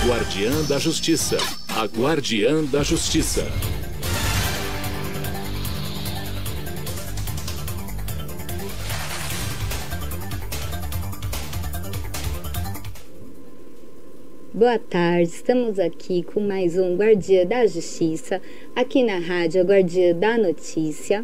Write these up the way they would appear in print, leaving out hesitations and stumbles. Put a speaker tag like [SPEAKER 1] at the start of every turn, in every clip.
[SPEAKER 1] Guardiã da Justiça. A Guardiã da Justiça.
[SPEAKER 2] Boa tarde, estamos aqui com mais um Guardiã da Justiça, aqui na rádio Guardiã da Notícia.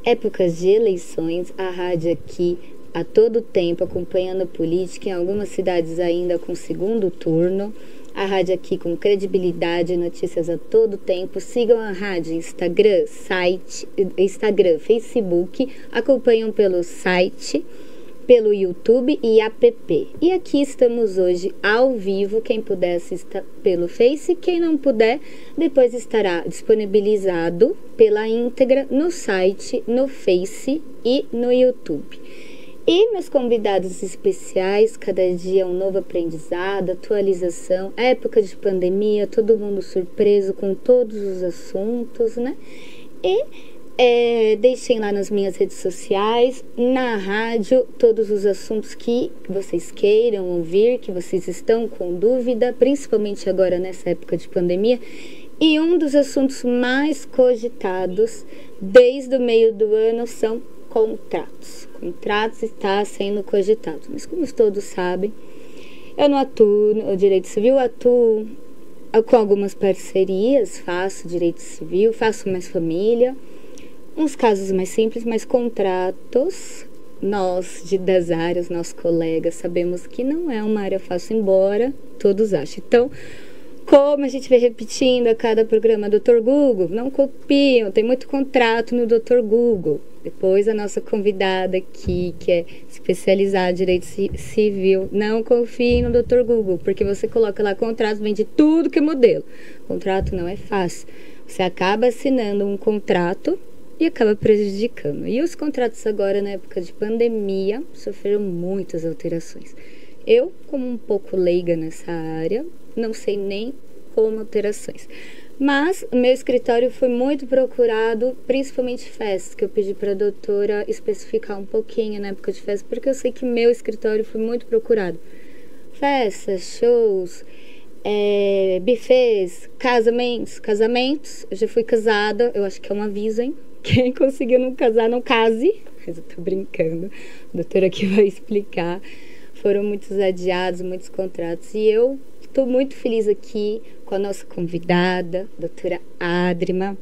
[SPEAKER 2] Épocas de eleições, a rádio aqui a todo tempo acompanhando a política, em algumas cidades ainda com segundo turno. A rádio aqui com credibilidade, notícias a todo tempo. Sigam a rádio Instagram, Facebook, acompanham pelo site, pelo YouTube e app. E aqui estamos hoje ao vivo, quem puder assista pelo Face, quem não puder, depois estará disponibilizado pela íntegra no site, no Face e no YouTube. E meus convidados especiais, cada dia um novo aprendizado, atualização, época de pandemia, todo mundo surpreso com todos os assuntos, né? E deixem lá nas minhas redes sociais, na rádio, todos os assuntos que vocês queiram ouvir, que vocês estão com dúvida, principalmente agora nessa época de pandemia. E um dos assuntos mais cogitados desde o meio do ano são contratos. Contratos está sendo cogitado, mas como todos sabem, eu não atuo no direito civil, atuo com algumas parcerias, faço direito civil, faço mais família, uns casos mais simples, mas contratos, nós das áreas, nossos colegas, sabemos que não é uma área fácil, embora todos achem. Então, como a gente vem repetindo a cada programa, Dr. Google, não copiam, tem muito contrato no Dr. Google. Depois a nossa convidada aqui, que é especializada em direito civil, não confie no Dr. Google, porque você coloca lá contrato, vende tudo que é modelo. Contrato não é fácil. Você acaba assinando um contrato e acaba prejudicando. E os contratos agora, na época de pandemia, sofreram muitas alterações. Eu, como um pouco leiga nessa área, não sei nem como alterações. Mas o meu escritório foi muito procurado, principalmente festas, que eu pedi para a doutora especificar um pouquinho na época de festa, porque eu sei que meu escritório foi muito procurado. Festas, shows, buffets, casamentos. Eu já fui casada, eu acho que é um aviso, hein? Quem conseguiu não casar, não case. Mas eu tô brincando, a doutora aqui vai explicar. Foram muitos adiados, muitos contratos, e eu estou muito feliz aqui com a nossa convidada, doutora Adrima,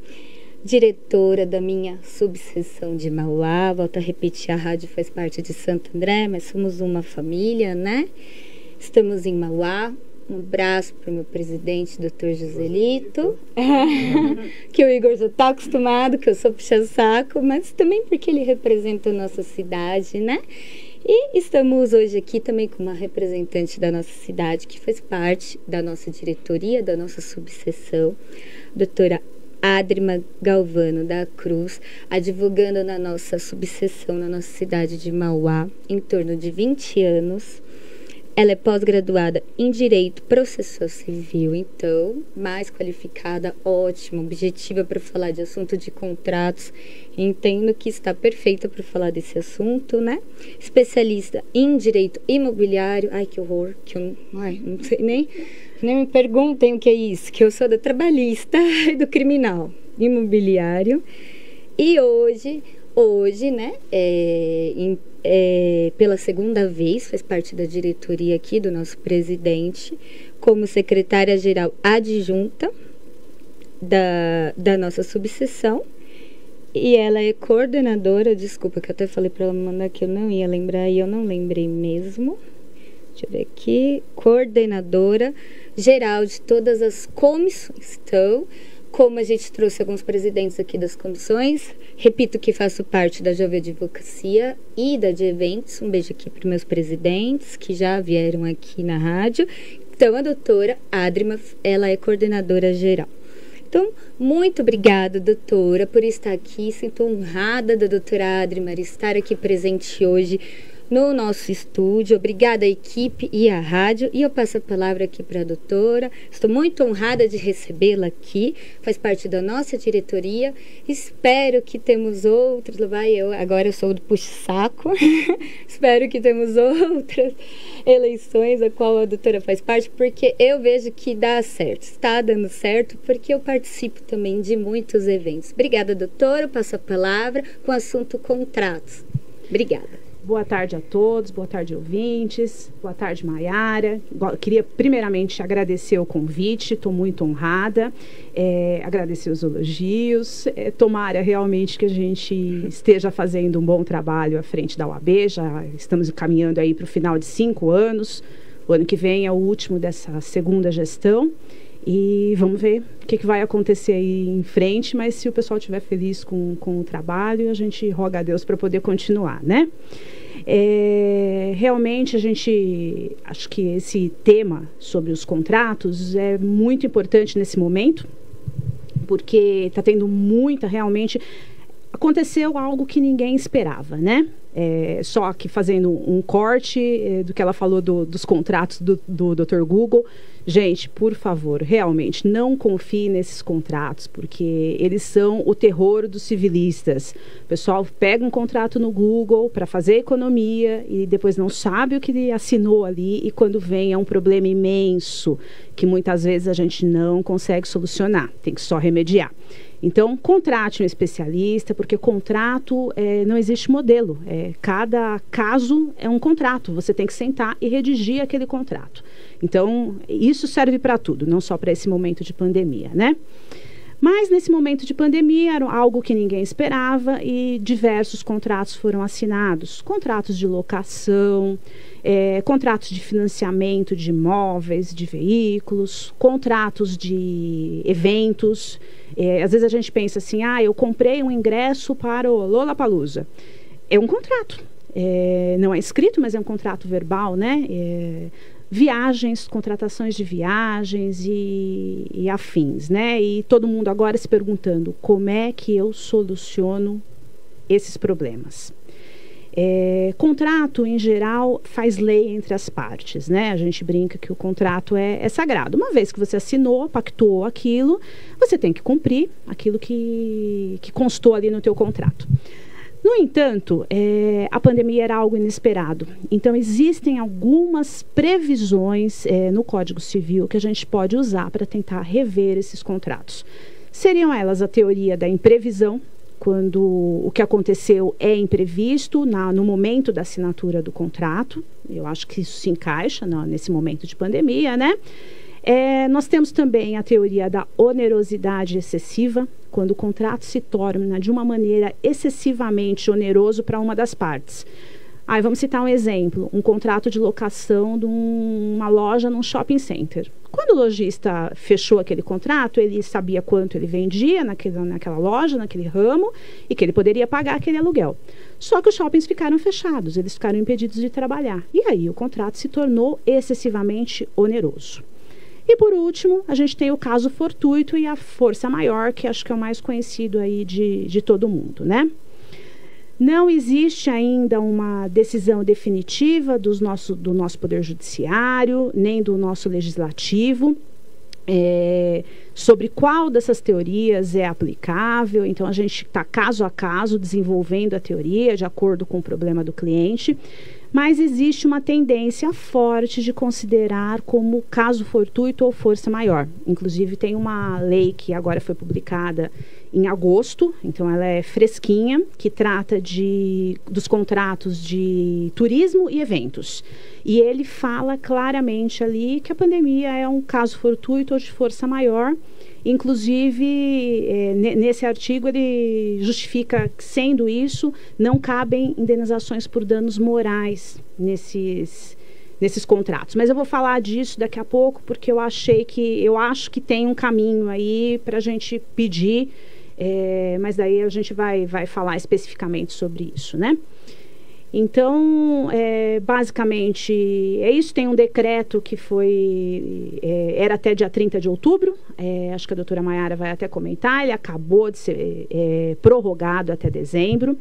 [SPEAKER 2] diretora da minha subseção de Mauá. Volto a repetir, a rádio faz parte de Santo André, mas somos uma família, né? Estamos em Mauá. Um abraço para o meu presidente, doutor Joselito, que o Igor já está acostumado, que eu sou puxa-saco, mas também porque ele representa a nossa cidade, né? E estamos hoje aqui também com uma representante da nossa cidade, que faz parte da nossa diretoria, da nossa subseção, doutora Adrima Galvano da Cruz, advogando na nossa subseção, na nossa cidade de Mauá, em torno de 20 anos. Ela é pós-graduada em Direito Processual Civil, então, mais qualificada, ótima, objetiva para falar de assunto de contratos. Entendo que está perfeita para falar desse assunto, né? Especialista em Direito Imobiliário. Ai, que horror, que eu não sei nem me perguntem o que é isso, que eu sou da trabalhista e do criminal imobiliário. E hoje, né, pela segunda vez, faz parte da diretoria aqui do nosso presidente, como secretária-geral adjunta da nossa subseção. E ela é coordenadora, desculpa que eu até falei para ela mandar que eu não ia lembrar e eu não lembrei mesmo. Deixa eu ver aqui. Coordenadora geral de todas as comissões. Então, como a gente trouxe alguns presidentes aqui das comissões, repito que faço parte da Jovem Advocacia e da de Eventos. Um beijo aqui para meus presidentes que já vieram aqui na rádio. Então, a doutora Adrima, ela é coordenadora geral. Então, muito obrigada, doutora, por estar aqui. Sinto honrada da doutora Adrima estar aqui presente hoje no nosso estúdio. Obrigada à equipe e à rádio. E eu passo a palavra aqui para a doutora. Estou muito honrada de recebê-la aqui. Faz parte da nossa diretoria. Espero que temos outras. Agora eu sou do puxa-saco. Espero que temos outras eleições a qual a doutora faz parte, porque eu vejo que dá certo. Está dando certo, porque eu participo também de muitos eventos. Obrigada, doutora. Eu passo a palavra com o assunto contratos. Obrigada.
[SPEAKER 3] Boa tarde a todos, boa tarde, ouvintes, boa tarde, Maiara. Queria primeiramente agradecer o convite, estou muito honrada, agradecer os elogios, tomara realmente que a gente esteja fazendo um bom trabalho à frente da UAB, já estamos caminhando aí para o final de 5 anos, o ano que vem é o último dessa segunda gestão. E vamos ver o que vai acontecer aí em frente, mas se o pessoal estiver feliz com o trabalho, a gente roga a Deus para poder continuar, né? Realmente acho que esse tema sobre os contratos é muito importante nesse momento, porque está tendo realmente, aconteceu algo que ninguém esperava, né? Só que fazendo um corte do que ela falou dos contratos do Dr. Google. Gente, por favor, realmente não confie nesses contratos, porque eles são o terror dos civilistas. O pessoal pega um contrato no Google para fazer economia e depois não sabe o que ele assinou ali, e quando vem é um problema imenso que muitas vezes a gente não consegue solucionar, tem que só remediar. Então, contrate um especialista, porque contrato não existe modelo. Cada caso é um contrato. Você tem que sentar e redigir aquele contrato. Então, isso serve para tudo, não só para esse momento de pandemia, né? Mas, nesse momento de pandemia, era algo que ninguém esperava e diversos contratos foram assinados. Contratos de locação, contratos de financiamento de imóveis, de veículos, contratos de eventos. Às vezes a gente pensa assim, eu comprei um ingresso para o Lollapalooza. É um contrato. Não é escrito, mas é um contrato verbal, né? Viagens, contratações de viagens e afins, né? E todo mundo agora se perguntando como é que eu soluciono esses problemas. Contrato, em geral, faz lei entre as partes, né? A gente brinca que o contrato é sagrado. Uma vez que você assinou, pactuou aquilo, você tem que cumprir aquilo que constou ali no teu contrato. No entanto, a pandemia era algo inesperado. Então, existem algumas previsões no Código Civil que a gente pode usar para tentar rever esses contratos. Seriam elas a teoria da imprevisão, quando o que aconteceu é imprevisto no momento da assinatura do contrato. Eu acho que isso se encaixa nesse momento de pandemia, né? Nós temos também a teoria da onerosidade excessiva, quando o contrato se torna de uma maneira excessivamente oneroso para uma das partes. Vamos citar um exemplo, um contrato de locação de uma loja num shopping center. Quando o lojista fechou aquele contrato, ele sabia quanto ele vendia naquela loja, naquele ramo, e que ele poderia pagar aquele aluguel. Só que os shoppings ficaram fechados, eles ficaram impedidos de trabalhar. E aí o contrato se tornou excessivamente oneroso. E por último, a gente tem o caso fortuito e a força maior, que acho que é o mais conhecido aí de todo mundo, né? Não existe ainda uma decisão definitiva do nosso Poder Judiciário, nem do nosso Legislativo, sobre qual dessas teorias é aplicável. Então, a gente está caso a caso desenvolvendo a teoria de acordo com o problema do cliente, mas existe uma tendência forte de considerar como caso fortuito ou força maior. Inclusive, tem uma lei que agora foi publicada em agosto, então ela é fresquinha, que trata dos contratos de turismo e eventos. E ele fala claramente ali que a pandemia é um caso fortuito ou de força maior. Inclusive, nesse artigo, ele justifica que, sendo isso, não cabem indenizações por danos morais nesses contratos. Mas eu vou falar disso daqui a pouco, porque eu acho que tem um caminho aí para a gente pedir, mas daí a gente vai falar especificamente sobre isso, né? Então, basicamente, é isso. Tem um decreto que era até dia 30 de outubro, acho que a doutora Maiara vai até comentar, ele acabou de ser prorrogado até dezembro,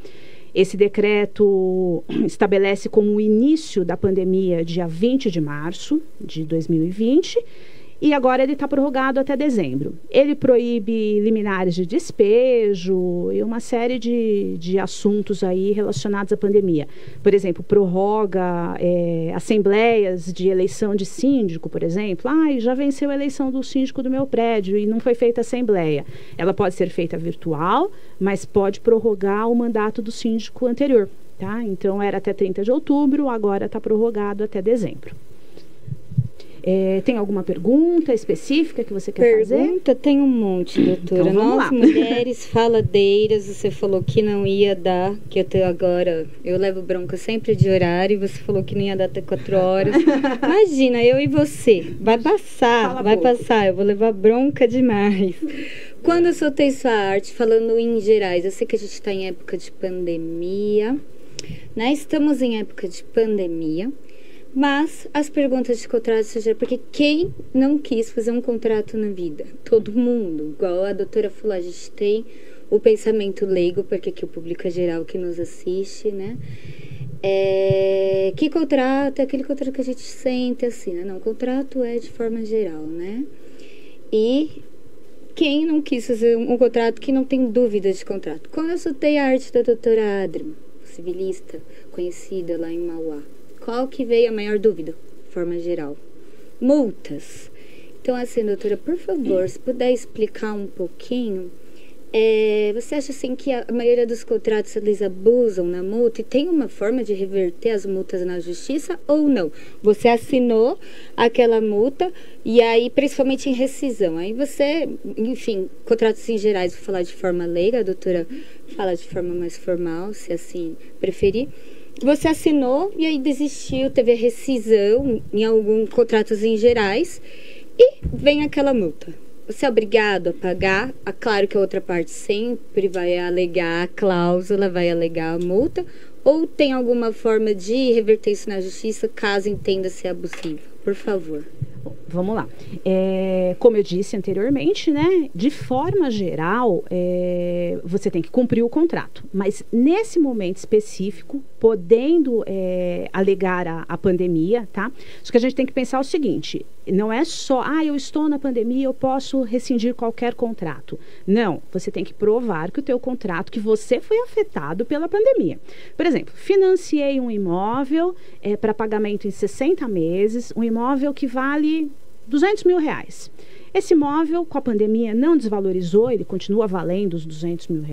[SPEAKER 3] Esse decreto estabelece como o início da pandemia dia 20 de março de 2020 e agora ele está prorrogado até dezembro. Ele proíbe liminares de despejo e uma série de assuntos aí relacionados à pandemia. Por exemplo, prorroga assembleias de eleição de síndico, por exemplo. Já venceu a eleição do síndico do meu prédio e não foi feita assembleia. Ela pode ser feita virtual, mas pode prorrogar o mandato do síndico anterior, tá? Então, era até 30 de outubro, agora está prorrogado até dezembro. Tem alguma pergunta específica que você quer fazer?
[SPEAKER 2] Pergunta tem um monte, doutora.
[SPEAKER 3] Então, vamos lá.
[SPEAKER 2] Mulheres faladeiras, você falou que não ia dar, que eu levo bronca sempre de horário, e você falou que não ia dar até 4 horas. Imagina, eu e você, vai passar, eu vou levar bronca demais. Quando eu soltei sua arte, falando em gerais, eu sei que a gente está em época de pandemia, né? Estamos em época de pandemia. Mas as perguntas de contrato, porque quem não quis fazer um contrato na vida? Todo mundo, igual a doutora falou, a gente tem o pensamento leigo, porque aqui o público é geral que nos assiste, né? Que contrato é aquele contrato que a gente sente assim, né? Não, contrato é de forma geral, né? E quem não quis fazer um contrato que não tem dúvida de contrato? Quando eu soltei a arte da doutora Adri, civilista, conhecida lá em Mauá, qual que veio a maior dúvida? Forma geral. Multas. Então, assim, doutora, por favor, se puder explicar um pouquinho, você acha, assim, que a maioria dos contratos, eles abusam na multa e tem uma forma de reverter as multas na justiça ou não? Você assinou aquela multa e aí, principalmente em rescisão, aí você, enfim, contratos em gerais, vou falar de forma leiga, a doutora fala de forma mais formal, se assim preferir. Você assinou e aí desistiu, teve a rescisão em alguns contratos em gerais e vem aquela multa. Você é obrigado a pagar. Claro que a outra parte sempre vai alegar a cláusula, vai alegar a multa, ou tem alguma forma de reverter isso na justiça caso entenda ser abusivo? Por favor.
[SPEAKER 3] Bom, vamos lá. Como eu disse anteriormente, né, de forma geral, você tem que cumprir o contrato. Mas nesse momento específico, podendo alegar a pandemia, tá? Só que a gente tem que pensar o seguinte, não é só, eu estou na pandemia, eu posso rescindir qualquer contrato. Não, você tem que provar que o teu contrato, que você foi afetado pela pandemia. Por exemplo, financiei um imóvel para pagamento em 60 meses, um imóvel que vale R$200 mil. Esse imóvel, com a pandemia, não desvalorizou, ele continua valendo os R$200 mil.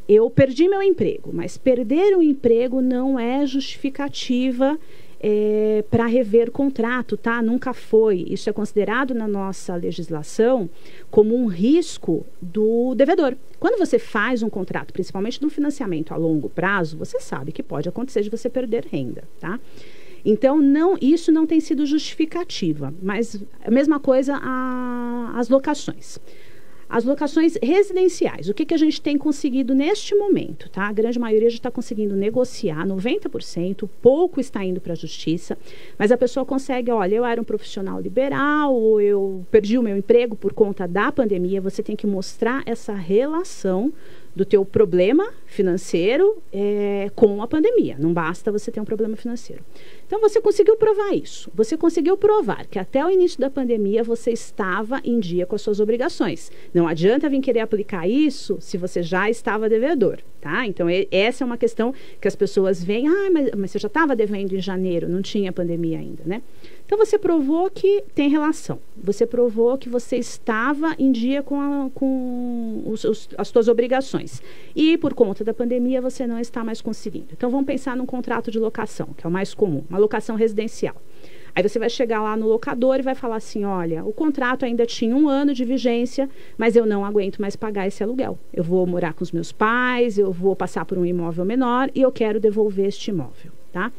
[SPEAKER 3] Eu perdi meu emprego, mas perder o emprego não é justificativa para rever contrato, tá? Nunca foi. Isso é considerado na nossa legislação como um risco do devedor. Quando você faz um contrato, principalmente de um financiamento a longo prazo, você sabe que pode acontecer de você perder renda, tá? Então, isso não tem sido justificativa, mas a mesma coisa as locações. As locações residenciais, o que a gente tem conseguido neste momento, tá? A grande maioria já está conseguindo negociar, 90%, pouco está indo para a justiça, mas a pessoa consegue, olha, eu era um profissional liberal, ou eu perdi o meu emprego por conta da pandemia, você tem que mostrar essa relação do teu problema financeiro com a pandemia. Não basta você ter um problema financeiro. Então, você conseguiu provar isso. Você conseguiu provar que até o início da pandemia você estava em dia com as suas obrigações. Não adianta vir querer aplicar isso se você já estava devedor, tá? Então, essa é uma questão que as pessoas veem, mas você já estava devendo em janeiro, não tinha pandemia ainda, né? Então, você provou que tem relação. Você provou que você estava em dia com as suas obrigações. E, por conta da pandemia, você não está mais conseguindo. Então, vamos pensar num contrato de locação, que é o mais comum, uma locação residencial. Aí você vai chegar lá no locador e vai falar assim, olha, o contrato ainda tinha 1 ano de vigência, mas eu não aguento mais pagar esse aluguel. Eu vou morar com os meus pais, eu vou passar por um imóvel menor e eu quero devolver este imóvel, tá?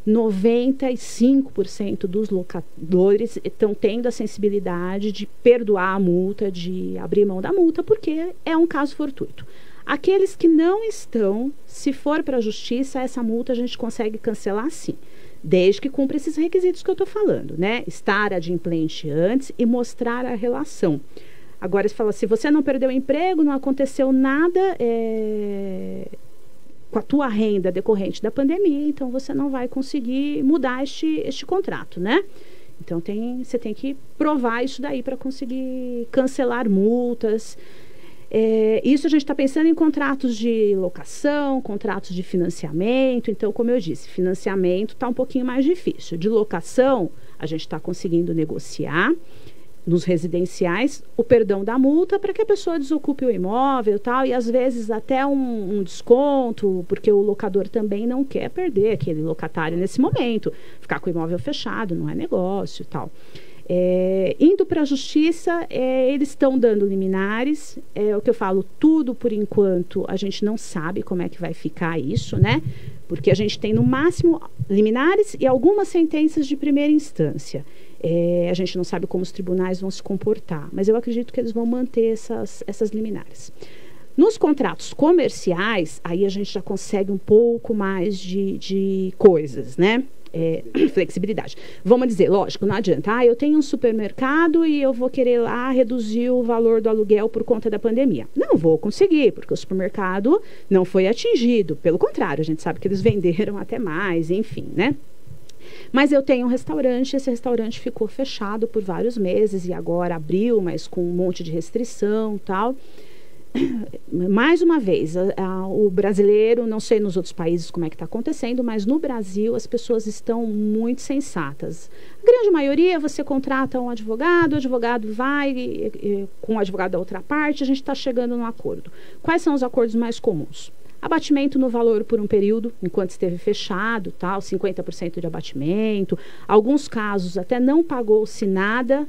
[SPEAKER 3] 95% dos locadores estão tendo a sensibilidade de perdoar a multa, de abrir mão da multa, porque é um caso fortuito. Aqueles que não estão, se for para a justiça, essa multa a gente consegue cancelar sim, desde que cumpra esses requisitos que eu estou falando, né? Estar adimplente antes e mostrar a relação. Agora, se fala, se você não perdeu o emprego, não aconteceu nada com a tua renda decorrente da pandemia, então você não vai conseguir mudar este contrato, né? Então, você tem que provar isso daí para conseguir cancelar multas. Isso a gente está pensando em contratos de locação, contratos de financiamento. Então, como eu disse, financiamento está um pouquinho mais difícil. De locação, a gente está conseguindo negociar nos residenciais o perdão da multa para que a pessoa desocupe o imóvel e tal, e às vezes até um desconto, porque o locador também não quer perder aquele locatário nesse momento, ficar com o imóvel fechado, não é negócio e tal. Indo para a justiça, eles estão dando liminares, o que eu falo, tudo por enquanto a gente não sabe como é que vai ficar isso, né? Porque a gente tem no máximo liminares e algumas sentenças de primeira instância. A gente não sabe como os tribunais vão se comportar, mas eu acredito que eles vão manter essas liminares. Nos contratos comerciais, aí a gente já consegue um pouco mais de coisas, né? Flexibilidade. Vamos dizer, lógico, não adianta. Eu tenho um supermercado e eu vou querer lá reduzir o valor do aluguel por conta da pandemia. Não vou conseguir, porque o supermercado não foi atingido. Pelo contrário, a gente sabe que eles venderam até mais, enfim, né? Mas eu tenho um restaurante, esse restaurante ficou fechado por vários meses e agora abriu, mas com um monte de restrição e tal. Mais uma vez, o brasileiro, não sei nos outros países como é que está acontecendo, mas no Brasil as pessoas estão muito sensatas. A grande maioria, você contrata um advogado, o advogado vai com o advogado da outra parte, a gente está chegando num acordo. Quais são os acordos mais comuns? Abatimento no valor por um período, enquanto esteve fechado, tal, 50% de abatimento. Alguns casos até não pagou-se nada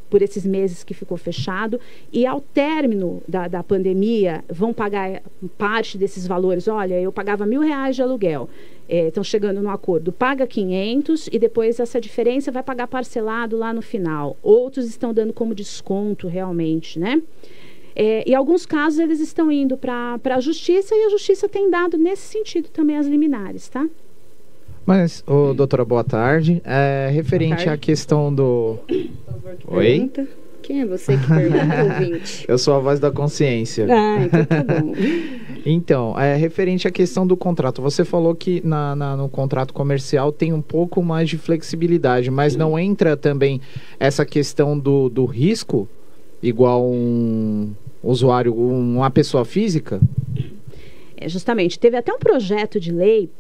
[SPEAKER 3] por esses meses que ficou fechado. E ao término da pandemia, vão pagar parte desses valores. Olha, eu pagava R$1.000 de aluguel. Estão chegando no acordo, paga 500 e depois essa diferença vai pagar parcelado lá no final. Outros estão dando como desconto realmente, né? Em alguns casos, eles estão indo para a justiça e a justiça tem dado, nesse sentido, também as liminares, tá?
[SPEAKER 4] Mas, doutora, boa tarde. Referente à questão do... Oi?
[SPEAKER 2] Pergunta. Quem é você que pergunta, ouvinte?
[SPEAKER 4] Eu sou a voz da consciência.
[SPEAKER 2] Então tá bom.
[SPEAKER 4] Então, referente à questão do contrato, você falou que no contrato comercial tem um pouco mais de flexibilidade, mas não entra também essa questão do risco, igual um usuário, uma pessoa física?
[SPEAKER 3] Justamente, teve até um projeto de lei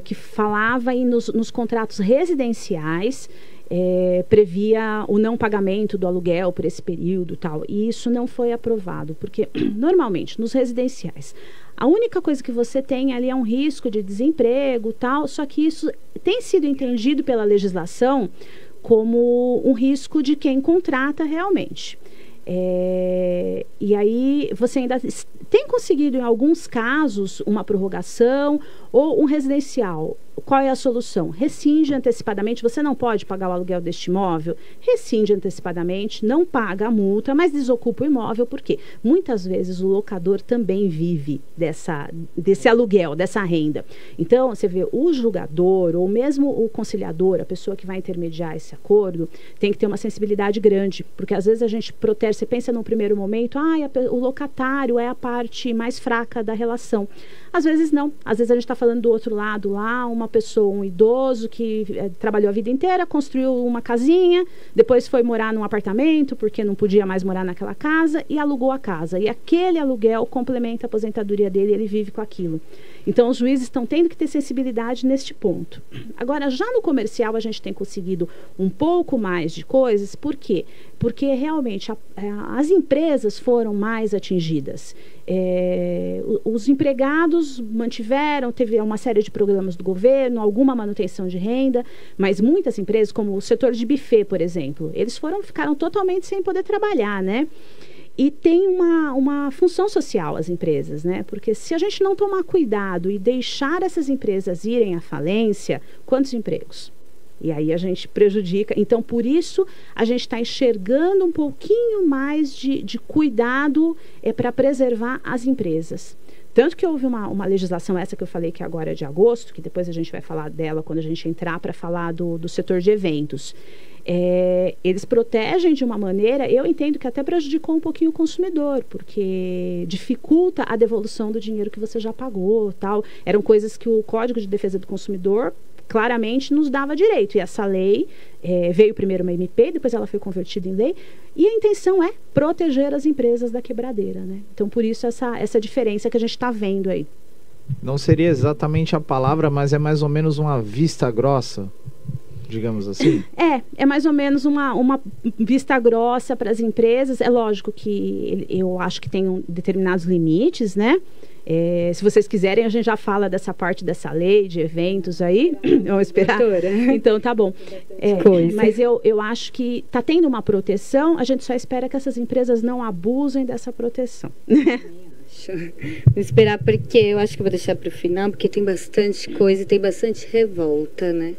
[SPEAKER 3] que falava nos contratos residenciais, previa o não pagamento do aluguel por esse período e tal, e isso não foi aprovado, porque normalmente nos residenciais a única coisa que você tem ali é um risco de desemprego e tal, só que isso tem sido entendido pela legislação como um risco de quem contrata realmente. E aí você ainda tem conseguido em alguns casos uma prorrogação ou um residencial. Qual é a solução? Rescinde antecipadamente. Você não pode pagar o aluguel deste imóvel, rescinde antecipadamente, não paga a multa, mas desocupa o imóvel, porque muitas vezes o locador também vive desse aluguel, dessa renda. Então, você vê, o julgador ou mesmo o conciliador, a pessoa que vai intermediar esse acordo, tem que ter uma sensibilidade grande, porque às vezes a gente protege, você pensa no primeiro momento, o locatário é a parte mais fraca da relação. Às vezes não, às vezes a gente está falando do outro lado lá, uma pessoa, um idoso que trabalhou a vida inteira, construiu uma casinha, depois foi morar num apartamento porque não podia mais morar naquela casa e alugou a casa. E aquele aluguel complementa a aposentadoria dele e ele vive com aquilo. Então, os juízes estão tendo que ter sensibilidade neste ponto. Agora, já no comercial, a gente tem conseguido um pouco mais de coisas. Por quê? Porque, realmente, as empresas foram mais atingidas. Os empregados mantiveram, teve uma série de programas do governo, alguma manutenção de renda, mas muitas empresas, como o setor de buffet, por exemplo, eles ficaram totalmente sem poder trabalhar, né? E tem uma função social as empresas, né? Porque se a gente não tomar cuidado e deixar essas empresas irem à falência, quantos empregos? E aí a gente prejudica. Então, por isso, a gente está enxergando um pouquinho mais de cuidado para preservar as empresas. Tanto que houve uma legislação, essa que eu falei que agora é de agosto, que depois a gente vai falar dela quando a gente entrar para falar do setor de eventos. eles protegem de uma maneira, eu entendo que até prejudicou um pouquinho o consumidor, porque dificulta a devolução do dinheiro que você já pagou, tal. Eram coisas que o Código de Defesa do Consumidor claramente nos dava direito. E essa lei veio primeiro uma MP, depois ela foi convertida em lei, e a intenção é proteger as empresas da quebradeira, né? Então, por isso, essa diferença que a gente está vendo aí.
[SPEAKER 4] Não seria exatamente a palavra, mas é mais ou menos uma vista grossa, digamos assim?
[SPEAKER 3] É mais ou menos uma vista grossa para as empresas. É lógico que eu acho que tem determinados limites, né? Se vocês quiserem, a gente já fala dessa parte dessa lei de eventos aí. Vamos esperar? Então, tá bom. Mas eu acho que está tendo uma proteção, a gente só espera que essas empresas não abusem dessa proteção.
[SPEAKER 2] Vou esperar, porque eu acho que eu vou deixar para o final, porque tem bastante coisa e tem bastante revolta, né?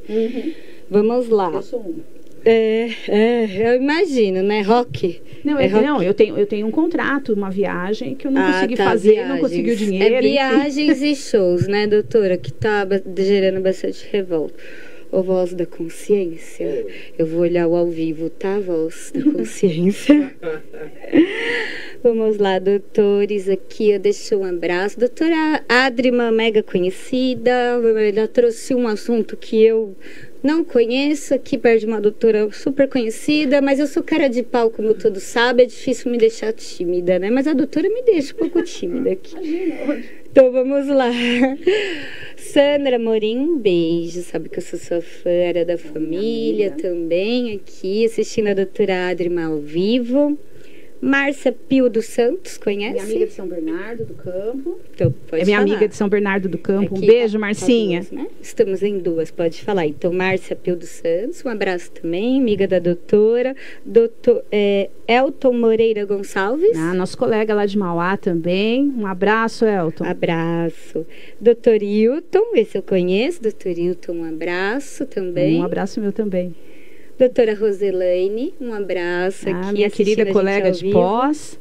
[SPEAKER 2] Vamos lá.
[SPEAKER 3] Eu sou uma.
[SPEAKER 2] Eu imagino, né? Rock.
[SPEAKER 3] Não, eu tenho um contrato, uma viagem que eu não consegui fazer, viagens. Não consegui o dinheiro.
[SPEAKER 2] Viagens e shows, né, doutora? Que tá gerando bastante revolta. Ô, voz da consciência. Eu vou olhar o ao vivo, tá? Voz da consciência. Vamos lá, doutores. Aqui eu deixo um abraço. Doutora Adri, uma mega conhecida. Ela trouxe um assunto que eu não conheço, aqui perto de uma doutora super conhecida, mas eu sou cara de pau, como todos sabem, é difícil me deixar tímida, né? Mas a doutora me deixa um pouco tímida aqui. Então vamos lá. Sandra Morim, um beijo, sabe que eu sou sua fã, era da família também, aqui, assistindo a doutora Adrima ao vivo. Márcia Pio dos Santos, conhece?
[SPEAKER 3] Minha amiga de São Bernardo do Campo.
[SPEAKER 2] Então, pode
[SPEAKER 3] minha
[SPEAKER 2] falar.
[SPEAKER 3] Amiga de São Bernardo do Campo.
[SPEAKER 2] Aqui,
[SPEAKER 3] um beijo, Marcinha.
[SPEAKER 2] Duas, né? Estamos em duas, pode falar. Então, Márcia Pio dos Santos, um abraço também, amiga da doutora. Doutor Elton Moreira Gonçalves.
[SPEAKER 3] Nosso colega lá de Mauá também. Um abraço, Elton.
[SPEAKER 2] Abraço. Doutor Hilton, esse eu conheço. Doutor Hilton, um abraço também.
[SPEAKER 3] Um abraço meu também.
[SPEAKER 2] Doutora Roselaine, um abraço aqui.
[SPEAKER 3] Minha querida colega de pós.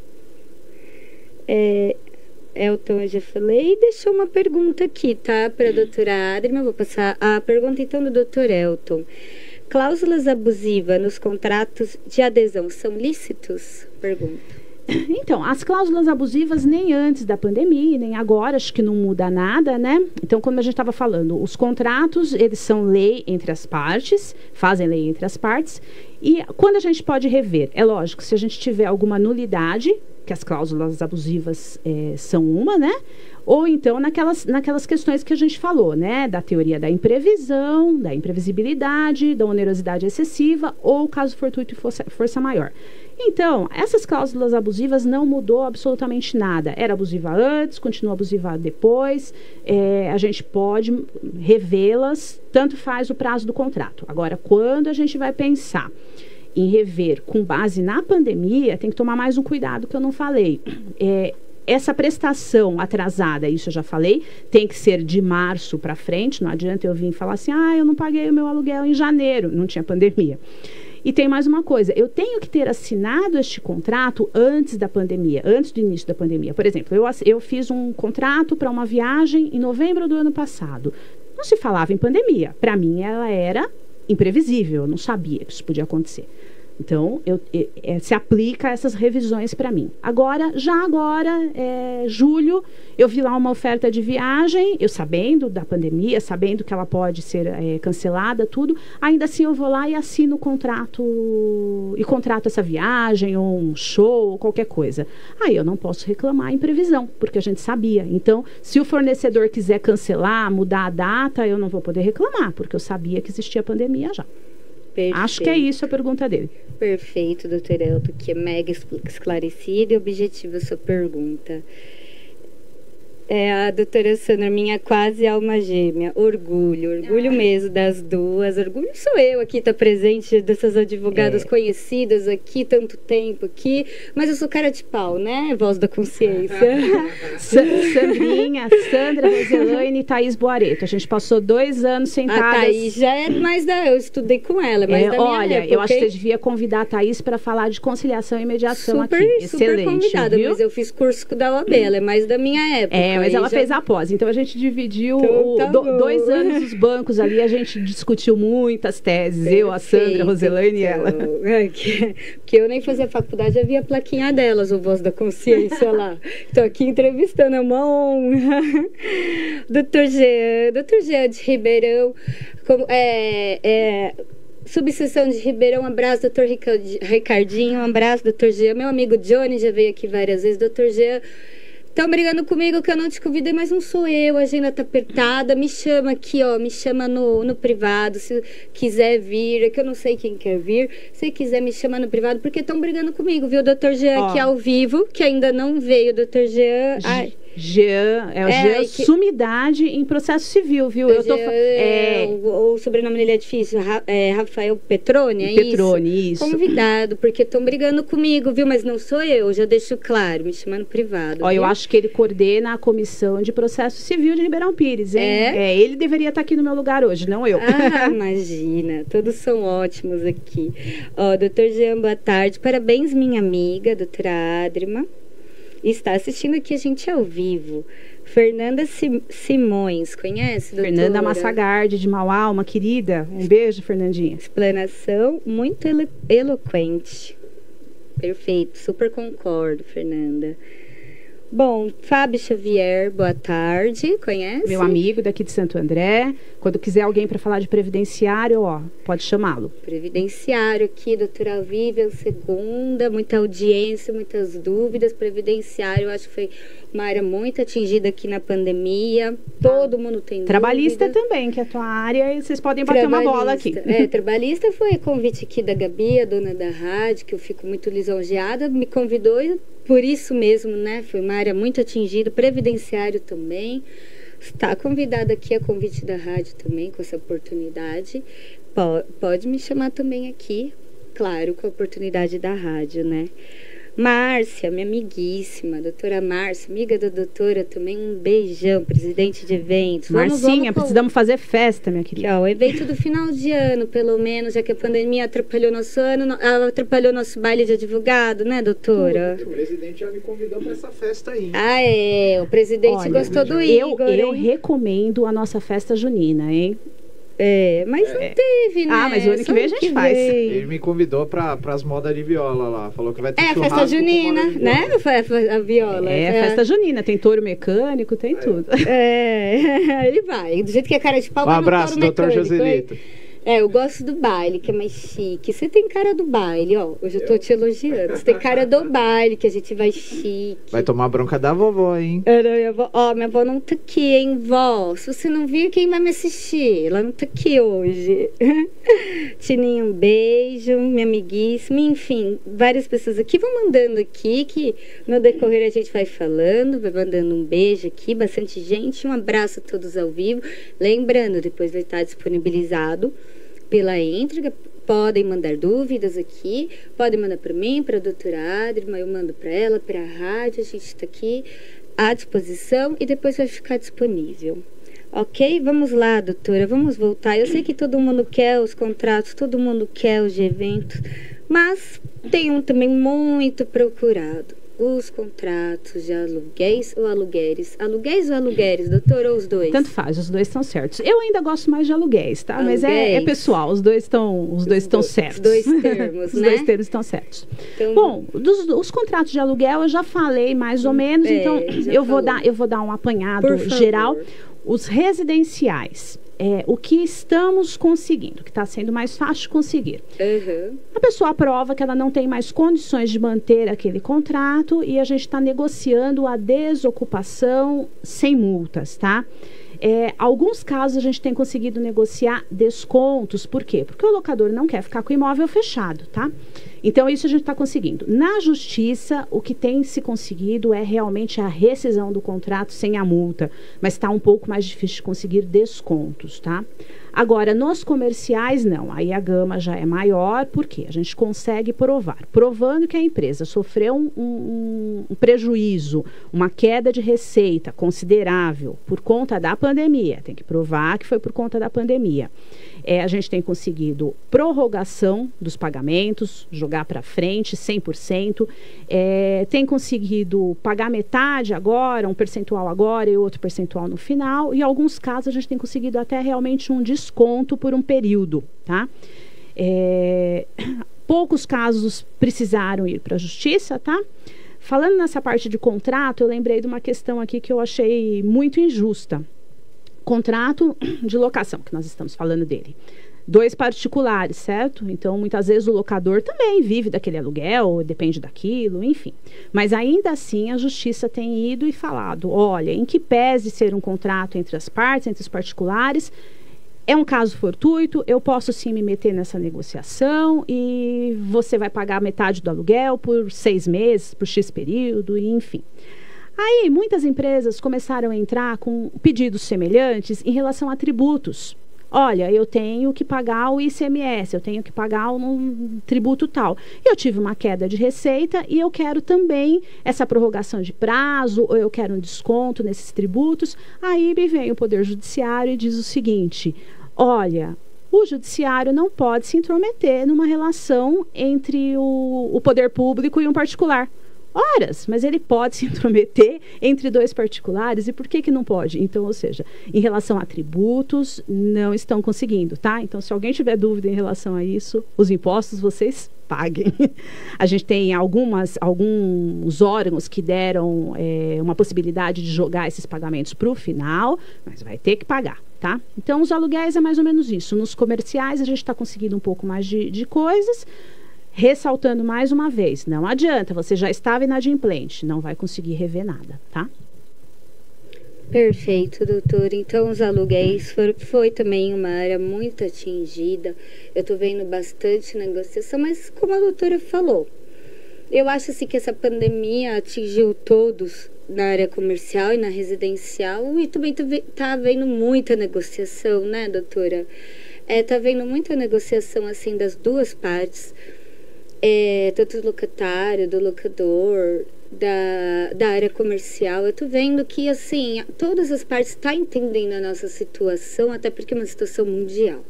[SPEAKER 2] Elton, eu já falei. E deixou uma pergunta aqui, tá? Para a doutora Adrima. Eu vou passar a pergunta então do doutor Elton. Cláusulas abusivas nos contratos de adesão são lícitos? Pergunta.
[SPEAKER 3] Então, as cláusulas abusivas nem antes da pandemia, nem agora, acho que não muda nada, né? Então, como a gente estava falando, os contratos, eles são lei entre as partes, fazem lei entre as partes, e quando a gente pode rever? É lógico, se a gente tiver alguma nulidade, que as cláusulas abusivas são uma, né? Ou então naquelas questões que a gente falou, né? Da teoria da imprevisão, da imprevisibilidade, da onerosidade excessiva, ou caso fortuito e força maior. Então, essas cláusulas abusivas não mudou absolutamente nada. Era abusiva antes, continua abusiva depois. A gente pode revê-las, tanto faz o prazo do contrato. Agora, quando a gente vai pensar em rever com base na pandemia, tem que tomar mais um cuidado que eu não falei. Essa prestação atrasada, isso eu já falei, tem que ser de março para frente. Não adianta eu vir falar assim, eu não paguei o meu aluguel em janeiro, não tinha pandemia. E tem mais uma coisa, eu tenho que ter assinado este contrato antes da pandemia, antes do início da pandemia. Por exemplo, eu fiz um contrato para uma viagem em novembro do ano passado. Não se falava em pandemia. Para mim, ela era imprevisível, eu não sabia que isso podia acontecer. Então, se aplica essas revisões para mim. Agora, julho, eu vi lá uma oferta de viagem, eu sabendo da pandemia, sabendo que ela pode ser cancelada, tudo, ainda assim eu vou lá e assino o contrato, e contrato essa viagem, ou um show, ou qualquer coisa. Aí eu não posso reclamar em previsão, porque a gente sabia. Então, se o fornecedor quiser cancelar, mudar a data, eu não vou poder reclamar, porque eu sabia que existia pandemia já. Perfeito. Acho que é isso a pergunta dele.
[SPEAKER 2] Perfeito, doutor Elton, que é mega esclarecida e objetiva a sua pergunta. A doutora Sandra, minha quase alma gêmea. Orgulho mesmo das duas. Orgulho sou eu aqui, estar presente dessas advogadas conhecidas aqui, tanto tempo aqui. Mas eu sou cara de pau, né? Voz da consciência.
[SPEAKER 3] Sandrinha, Sandra, Roselaine e Thaís Boareto. A gente passou 2 anos sentadas.
[SPEAKER 2] A Thaís já é mais eu estudei com ela, mas da minha época,
[SPEAKER 3] eu acho que você devia convidar a Thaís para falar de conciliação e mediação aqui.
[SPEAKER 2] Super convidada, viu? Mas eu fiz curso da OAB, ela é mais da minha época.
[SPEAKER 3] mas ela
[SPEAKER 2] já...
[SPEAKER 3] fez a pós. Então a gente dividiu
[SPEAKER 2] Então, tá bom.
[SPEAKER 3] 2 anos os bancos ali, a gente discutiu muitas teses, eu, a Sandra, a Roselane e ela.
[SPEAKER 2] Que eu nem fazia faculdade, havia a plaquinha delas, o Voz da Consciência lá. Estou aqui entrevistando, é uma honra. Dr. Jean de Ribeirão, subseção de Ribeirão, um abraço, doutor Ricardinho, um abraço, doutor Jean. Meu amigo Johnny já veio aqui várias vezes, doutor Jean. Estão brigando comigo que eu não te convidei, mas não sou eu, a agenda tá apertada, me chama aqui, ó, me chama no privado, se quiser vir, é que eu não sei quem quer vir, se quiser me chama no privado, porque estão brigando comigo, viu, doutor Jean, aqui ao vivo, que ainda não veio, doutor Jean.
[SPEAKER 3] Jean, Jean Sumidade em processo civil, viu? Eu tô
[SPEAKER 2] o sobrenome dele é difícil, Rafael Petroni,
[SPEAKER 3] isso.
[SPEAKER 2] Convidado, porque estão brigando comigo, viu? Mas não sou eu, já deixo claro, me chamando privado.
[SPEAKER 3] Ó, eu acho que ele coordena a comissão de processo civil de Ribeirão Pires, hein? Ele deveria estar aqui no meu lugar hoje, não eu.
[SPEAKER 2] Ah, imagina, todos são ótimos aqui. Ó, doutor Jean, boa tarde, parabéns, minha amiga, doutora Adrima. Está assistindo aqui a gente ao vivo. Fernanda Simões, conhece, doutora?
[SPEAKER 3] Fernanda Massagardi, de Mauá, uma querida. Um beijo, Fernandinha.
[SPEAKER 2] Explanação muito eloquente. Perfeito, super concordo, Fernanda. Bom, Fábio Xavier, boa tarde, conhece?
[SPEAKER 3] Meu amigo daqui de Santo André. Quando quiser alguém para falar de previdenciário, ó, pode chamá-lo.
[SPEAKER 2] Previdenciário aqui, doutora Vivian, segunda, muita audiência, muitas dúvidas. Previdenciário, eu acho que foi uma área muito atingida aqui na pandemia. Todo mundo tem
[SPEAKER 3] trabalhista
[SPEAKER 2] dúvida.
[SPEAKER 3] Também, que é a tua área, e vocês podem bater uma bola aqui.
[SPEAKER 2] Trabalhista foi convite aqui da Gabi, a dona da rádio, que eu fico muito lisonjeada, me convidou e por isso mesmo, né? Foi uma área muito atingida, previdenciário também. Está convidada aqui a convite da rádio também, com essa oportunidade. Pode me chamar também aqui, claro, com a oportunidade da rádio, né? Márcia, minha amiguíssima, doutora Márcia, amiga da doutora também, um beijão, presidente de eventos.
[SPEAKER 3] Marcinha, precisamos fazer festa, minha querida.
[SPEAKER 2] Aqui, ó, o evento do final de ano, pelo menos, já que a pandemia atrapalhou nosso ano, atrapalhou nosso baile de advogado, né, doutora?
[SPEAKER 4] O presidente já me convidou para essa festa aí.
[SPEAKER 2] O presidente gostou do Igor.
[SPEAKER 3] Eu recomendo a nossa festa junina, hein?
[SPEAKER 2] Mas não teve, né?
[SPEAKER 3] Mas o ano que vem a gente faz.
[SPEAKER 4] Ele me convidou para as modas de viola lá. Falou que vai ter churrasco.
[SPEAKER 2] Festa junina, né? A viola.
[SPEAKER 3] Festa junina. Tem touro mecânico, tem tudo.
[SPEAKER 2] Ele vai. Do jeito que é cara de pau,
[SPEAKER 4] um abraço, doutor Joselito.
[SPEAKER 2] Eu gosto do baile, que é mais chique. Você tem cara do baile, ó. Hoje eu tô te elogiando. Você tem cara do baile, que a gente vai chique.
[SPEAKER 4] Vai tomar bronca da vovó, hein?
[SPEAKER 2] Minha avó não tá aqui, hein, vó? Se você não vir, quem vai me assistir? Ela não tá aqui hoje. Tininha, um beijo. Minha amiguíssima. Enfim, várias pessoas aqui vão mandando aqui, que no decorrer a gente vai falando, vai mandando um beijo aqui. Bastante gente. Um abraço a todos ao vivo. Lembrando, depois vai estar disponibilizado pela entrega, podem mandar dúvidas aqui, podem mandar para mim, para a doutora Adrima, eu mando para ela, para a rádio, a gente está aqui à disposição e depois vai ficar disponível. Ok? Vamos lá, doutora, vamos voltar. Eu sei que todo mundo quer os contratos, todo mundo quer os eventos, mas tem um também muito procurado. Os contratos de aluguéis ou aluguéis? Aluguéis ou aluguéis, doutor, ou os dois?
[SPEAKER 3] Tanto faz, os dois estão certos. Eu ainda gosto mais de aluguéis, tá? Aluguéis. Mas é pessoal, os dois estão certos.
[SPEAKER 2] Os dois termos,
[SPEAKER 3] Os dois termos estão certos. Então, bom, os contratos de aluguel eu já falei mais ou menos, então eu vou dar um apanhado geral. Os residenciais. O que estamos conseguindo, que está sendo mais fácil de conseguir. A pessoa aprova que ela não tem mais condições de manter aquele contrato e a gente está negociando a desocupação sem multas, tá? Alguns casos a gente tem conseguido negociar descontos. Por quê? Porque o locador não quer ficar com o imóvel fechado, tá? Então, isso a gente está conseguindo. Na justiça, o que tem se conseguido é realmente a rescisão do contrato sem a multa, mas está um pouco mais difícil de conseguir descontos, tá? Agora, nos comerciais, não. Aí a gama já é maior, porque a gente consegue provar. Provando que a empresa sofreu um prejuízo, uma queda de receita considerável por conta da pandemia. Tem que provar que foi por conta da pandemia. A gente tem conseguido prorrogação dos pagamentos, jogar para frente 100%, tem conseguido pagar metade agora, um percentual agora e outro percentual no final, e em alguns casos a gente tem conseguido até realmente um desconto por um período, tá? Poucos casos precisaram ir para a justiça, tá? Falando nessa parte de contrato, eu lembrei de uma questão aqui que eu achei muito injusta. Contrato de locação, que nós estamos falando dele. 2 particulares, certo? Então, muitas vezes o locador também vive daquele aluguel, depende daquilo, enfim. Mas ainda assim, a justiça tem ido e falado, olha, em que pese ser um contrato entre as partes, entre os particulares, é um caso fortuito, eu posso sim me meter nessa negociação e você vai pagar metade do aluguel por 6 meses, por X período, enfim. Aí, muitas empresas começaram a entrar com pedidos semelhantes em relação a tributos. Olha, eu tenho que pagar o ICMS, eu tenho que pagar um tributo tal. Eu tive uma queda de receita e eu quero também essa prorrogação de prazo, ou eu quero um desconto nesses tributos. Aí me vem o Poder Judiciário e diz o seguinte, olha, o Judiciário não pode se intrometer numa relação entre o poder público e um particular. Horas, mas ele pode se intrometer entre 2 particulares, e por que não pode? Então, ou seja, em relação a tributos, não estão conseguindo, tá? Então, se alguém tiver dúvida em relação a isso, os impostos vocês paguem. A gente tem alguns órgãos que deram uma possibilidade de jogar esses pagamentos para o final, mas vai ter que pagar, tá? Então, os aluguéis é mais ou menos isso. Nos comerciais, a gente está conseguindo um pouco mais de coisas. Ressaltando mais uma vez, não adianta, você já estava inadimplente, não vai conseguir rever nada, tá?
[SPEAKER 2] Perfeito, doutor. Então, os aluguéis foi também uma área muito atingida. Eu estou vendo bastante negociação, mas como a doutora falou, eu acho assim que essa pandemia atingiu todos na área comercial e na residencial, e também tá havendo muita negociação, né, doutora? Tá havendo muita negociação, assim, das duas partes. Tanto do locatário, do locador, da área comercial. Eu tô vendo que, assim, todas as partes estão entendendo a nossa situação, até porque é uma situação mundial,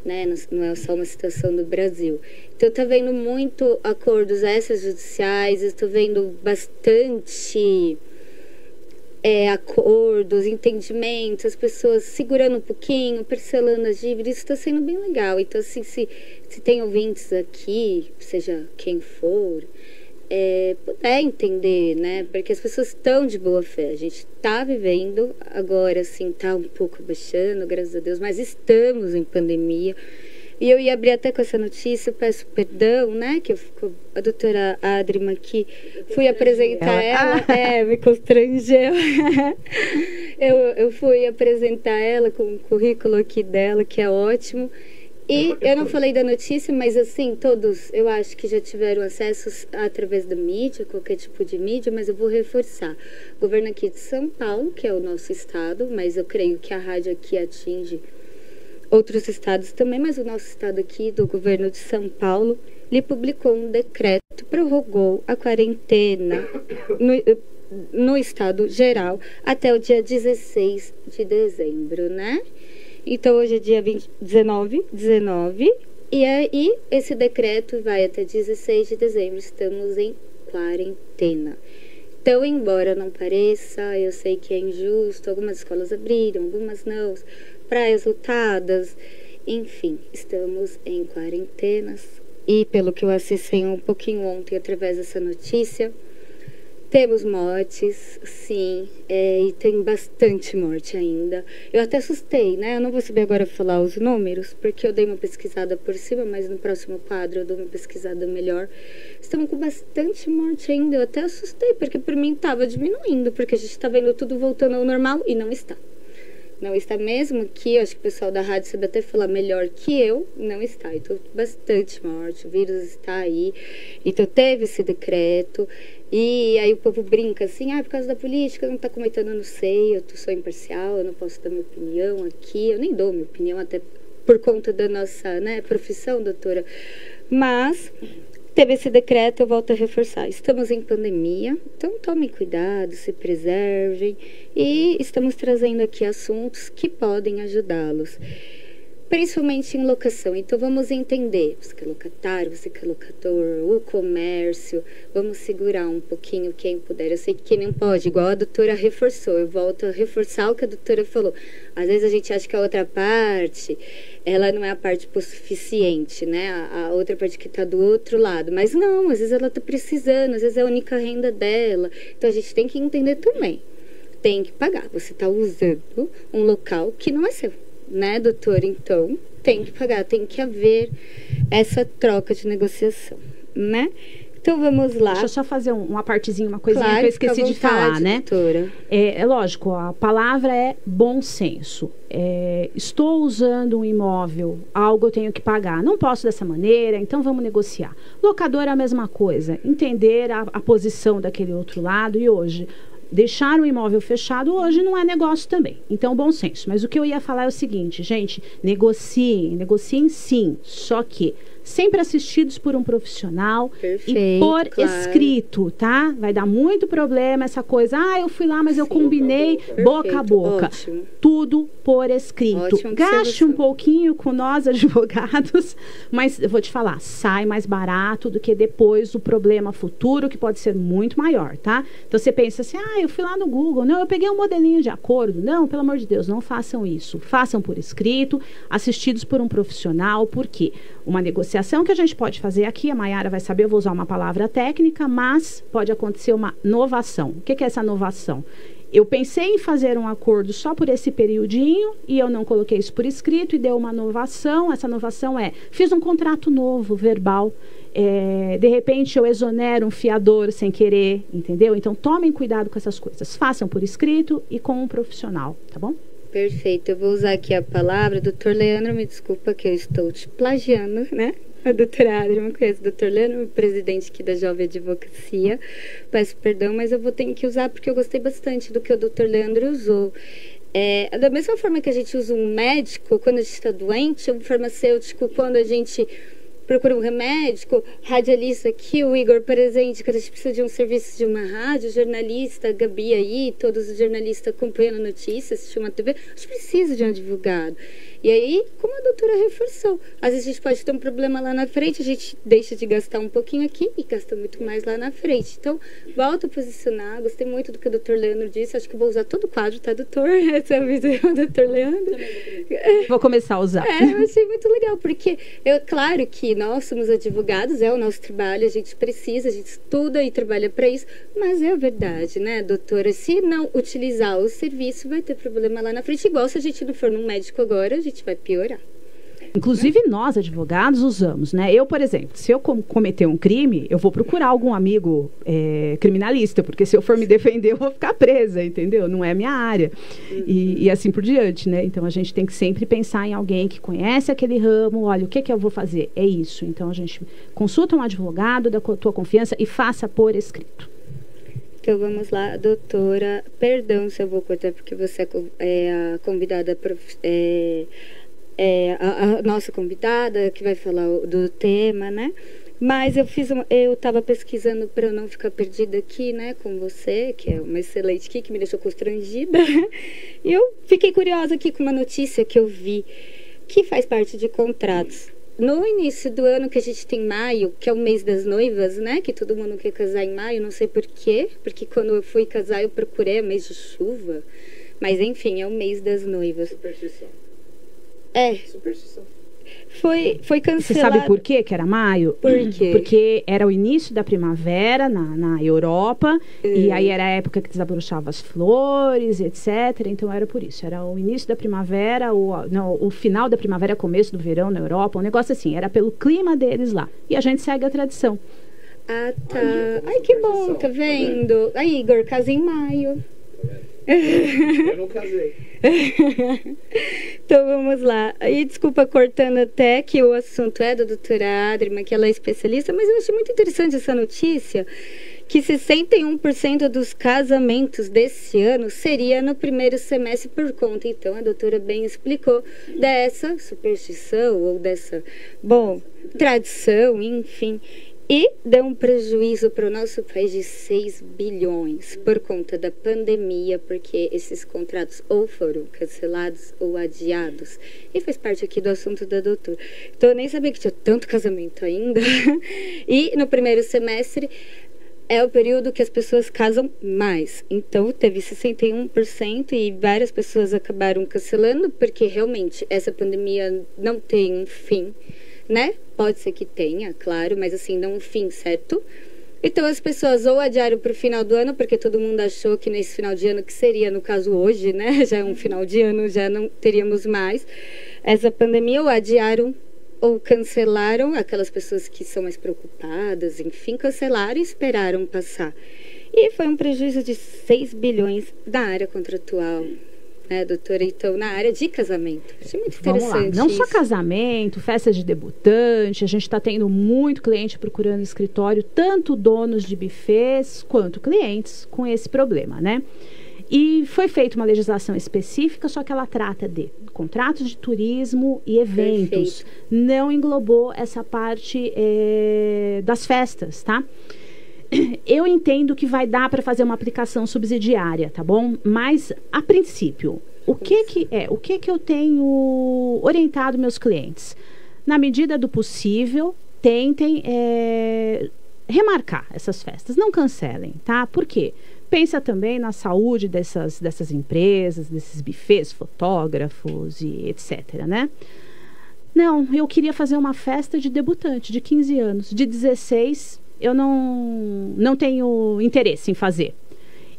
[SPEAKER 2] né? Não é só uma situação do Brasil. Então, eu tô vendo muito acordos extrajudiciais, eu tô vendo bastante acordos, entendimentos, as pessoas segurando um pouquinho, parcelando as dívidas. Isso está sendo bem legal. Então, assim, se tem ouvintes aqui, seja quem for, puder entender, né? Porque as pessoas estão de boa fé. A gente está vivendo, agora, assim, está um pouco baixando, graças a Deus, mas estamos em pandemia. E eu ia abrir até com essa notícia, eu peço perdão, né? Que a doutora Adrima aqui, fui apresentar ela, me constrangeu. eu fui apresentar ela com o currículo aqui dela, que é ótimo. E eu não falei da notícia, mas assim, todos, eu acho que já tiveram acesso através da mídia, qualquer tipo de mídia, mas eu vou reforçar. O governo aqui de São Paulo, que é o nosso estado, mas eu creio que a rádio aqui atinge outros estados também, mas o nosso estado aqui, do governo de São Paulo, lhe publicou um decreto, prorrogou a quarentena no estado geral até o dia 16 de dezembro, né? Então, hoje é dia 19, e aí esse decreto vai até 16 de dezembro, estamos em quarentena. Então, embora não pareça, eu sei que é injusto, algumas escolas abriram, algumas não, praias lotadas, enfim, estamos em quarentenas. E pelo que eu acessei um pouquinho ontem através dessa notícia, temos mortes, sim, e tem bastante morte ainda. Eu até assustei, né? Eu não vou saber agora falar os números, porque eu dei uma pesquisada por cima, mas no próximo quadro eu dou uma pesquisada melhor. Estamos com bastante morte ainda. Eu até assustei, porque por mim estava diminuindo, porque a gente está vendo tudo voltando ao normal e não está. Não está mesmo, que eu acho que o pessoal da rádio sabe até falar melhor que eu, não está. Então, bastante morte, o vírus está aí. Então, teve esse decreto. E aí o povo brinca assim, por causa da política, não está comentando, eu não sei, eu sou imparcial, eu não posso dar minha opinião aqui. Eu nem dou minha opinião, até por conta da nossa, né, profissão, doutora. Mas teve esse decreto, eu volto a reforçar. Estamos em pandemia, então tomem cuidado, se preservem. E estamos trazendo aqui assuntos que podem ajudá-los. principalmente em locação. Então, vamos entender, você que é locatário, você que é locador, o comércio, vamos segurar um pouquinho quem puder. Eu sei que quem não pode, igual a doutora reforçou, eu volto a reforçar o que a doutora falou. Às vezes a gente acha que a outra parte, ela não é a parte suficiente, né? A outra parte que está do outro lado. Mas não, às vezes ela está precisando, às vezes é a única renda dela. Então, a gente tem que entender também. Tem que pagar. Você está usando um local que não é seu, né, doutor? Então, tem que pagar, tem que haver essa troca de negociação, né? Então, vamos lá.
[SPEAKER 3] Deixa eu só fazer uma partezinha, uma coisinha
[SPEAKER 2] claro,
[SPEAKER 3] que eu esqueci de falar, né?
[SPEAKER 2] Doutora.
[SPEAKER 3] É lógico, a palavra é bom senso. Estou usando um imóvel, algo eu tenho que pagar. Não posso dessa maneira, então vamos negociar. Locador é a mesma coisa. Entender a posição daquele outro lado. E hoje, deixar o imóvel fechado hoje não é negócio também. Então, bom senso. Mas o que eu ia falar é o seguinte, gente, negociem sim, só que sempre assistidos por um profissional.
[SPEAKER 2] Perfeito,
[SPEAKER 3] e por
[SPEAKER 2] claro.
[SPEAKER 3] Escrito, tá? Vai dar muito problema essa coisa, eu fui lá, mas eu combinei boca a boca.
[SPEAKER 2] Ótimo.
[SPEAKER 3] Tudo por escrito.
[SPEAKER 2] Ótima
[SPEAKER 3] Gaste
[SPEAKER 2] observação.
[SPEAKER 3] um pouquinho com nós, advogados, mas eu vou te falar, sai mais barato do que depois o problema futuro, que pode ser muito maior, tá? Então, você pensa assim, eu fui lá no Google, não, eu peguei um modelinho de acordo. Não, pelo amor de Deus, não façam isso. Façam por escrito, assistidos por um profissional, porque uma negociação que a gente pode fazer aqui, a Maiara vai saber, eu vou usar uma palavra técnica, mas pode acontecer uma novação. O que é essa novação? Eu pensei em fazer um acordo só por esse periodinho e eu não coloquei isso por escrito e deu uma novação. Essa novação fiz um contrato novo, verbal. De repente eu exonero um fiador sem querer, entendeu? Então tomem cuidado com essas coisas. Façam por escrito e com um profissional, tá bom?
[SPEAKER 2] Perfeito, eu vou usar aqui a palavra. Doutor Leandro, me desculpa que eu estou te plagiando, né? A doutora Adri, me conhece. Doutor Leandro, presidente aqui da Jovem Advocacia. Peço perdão, mas eu vou ter que usar porque eu gostei bastante do que o doutor Leandro usou. Da mesma forma que a gente usa um médico quando a gente está doente, um farmacêutico quando a gente procura um remédio, radialista aqui, o Igor presente, quando a gente precisa de um serviço de uma rádio, jornalista, a Gabi aí, todos os jornalistas acompanhando notícias, assistindo uma TV, a gente precisa de um advogado. E aí, como a doutora reforçou, às vezes a gente pode ter um problema lá na frente, a gente deixa de gastar um pouquinho aqui e gasta muito mais lá na frente. Então, volta a posicionar, gostei muito do que o doutor Leandro disse, acho que vou usar todo o quadro, tá, doutor? Essa é a visão do doutor Leandro.
[SPEAKER 3] Vou começar a usar.
[SPEAKER 2] Eu achei muito legal, porque claro que nós somos advogados, é o nosso trabalho, a gente precisa, a gente estuda e trabalha para isso, mas é a verdade, né, doutora? Se não utilizar o serviço, vai ter problema lá na frente, igual se a gente não for num médico agora, a gente vai piorar.
[SPEAKER 3] Inclusive nós, advogados, usamos, né? Eu, por exemplo, se eu cometer um crime, eu vou procurar algum amigo criminalista, porque se eu for me defender, eu vou ficar presa, entendeu? Não é minha área. E assim por diante, né? Então, a gente tem que sempre pensar em alguém que conhece aquele ramo. Olha, o que eu vou fazer? É isso. Então, a gente consulta um advogado da tua confiança e faça por escrito.
[SPEAKER 2] Então, vamos lá, doutora. Perdão se eu vou cortar, porque você é a convidada... a nossa convidada que vai falar do tema, né? Mas eu estava pesquisando para eu não ficar perdida aqui, né, com você, que é uma excelente aqui, que me deixou constrangida. E eu fiquei curiosa aqui com uma notícia que eu vi, que faz parte de contratos. No início do ano, que a gente tem maio, que é o mês das noivas, né? Que todo mundo quer casar em maio, não sei por quê. Porque quando eu fui casar, eu procurei o mês de chuva. Mas, enfim, é o mês das noivas.
[SPEAKER 1] Superstição. Superstição.
[SPEAKER 2] Foi cancelado.
[SPEAKER 3] Você sabe por quê que era maio?
[SPEAKER 2] Por quê?
[SPEAKER 3] Porque era o início da primavera na Europa, e aí era a época que desabrochava as flores, etc. Então era por isso. Era o início da primavera, o final da primavera, começo do verão na Europa, um negócio assim. Era pelo clima deles lá. E a gente segue a tradição.
[SPEAKER 2] Ah, tá. Ai, que bom, tá vendo? Aí, Igor, casei em maio.
[SPEAKER 1] Eu não casei.
[SPEAKER 2] Então vamos lá. E desculpa cortando até que o assunto é da doutora Adrima, que ela é especialista, mas eu achei muito interessante essa notícia, que 61% dos casamentos desse ano seria no primeiro semestre por conta. Então a doutora bem explicou dessa superstição ou dessa, tradição, enfim. E deu um prejuízo para o nosso país de 6 bilhões por conta da pandemia, porque esses contratos ou foram cancelados ou adiados. E faz parte aqui do assunto da doutora. Então eu nem sabia que tinha tanto casamento ainda. E no primeiro semestre é o período que as pessoas casam mais. Então teve 61% e várias pessoas acabaram cancelando, porque realmente essa pandemia não tem um fim, né? Pode ser que tenha, claro, mas assim, não um fim certo. Então as pessoas ou adiaram para o final do ano, porque todo mundo achou que nesse final de ano, que seria no caso hoje, né? Já é um final de ano, já não teríamos mais essa pandemia, ou adiaram ou cancelaram, aquelas pessoas que são mais preocupadas, enfim, cancelaram e esperaram passar. E foi um prejuízo de 6 bilhões da área contratual. Doutora, então, na área de casamento. Achei muito interessante.
[SPEAKER 3] Vamos lá. Não
[SPEAKER 2] isso.
[SPEAKER 3] só casamento, festa de debutante, a gente está tendo muito cliente procurando escritório, tanto donos de bufês quanto clientes com esse problema, né? E foi feita uma legislação específica, só que ela trata de contratos de turismo e eventos.
[SPEAKER 2] Perfeito.
[SPEAKER 3] Não englobou essa parte das festas, tá? Eu entendo que vai dar para fazer uma aplicação subsidiária, tá bom? Mas, a princípio, o que eu tenho orientado meus clientes? Na medida do possível, tentem remarcar essas festas, não cancelem, tá? Por quê? Pensa também na saúde dessas empresas, desses bufês, fotógrafos e etc, né? Não, eu queria fazer uma festa de debutante de 15 anos, de 16 eu não tenho interesse em fazer.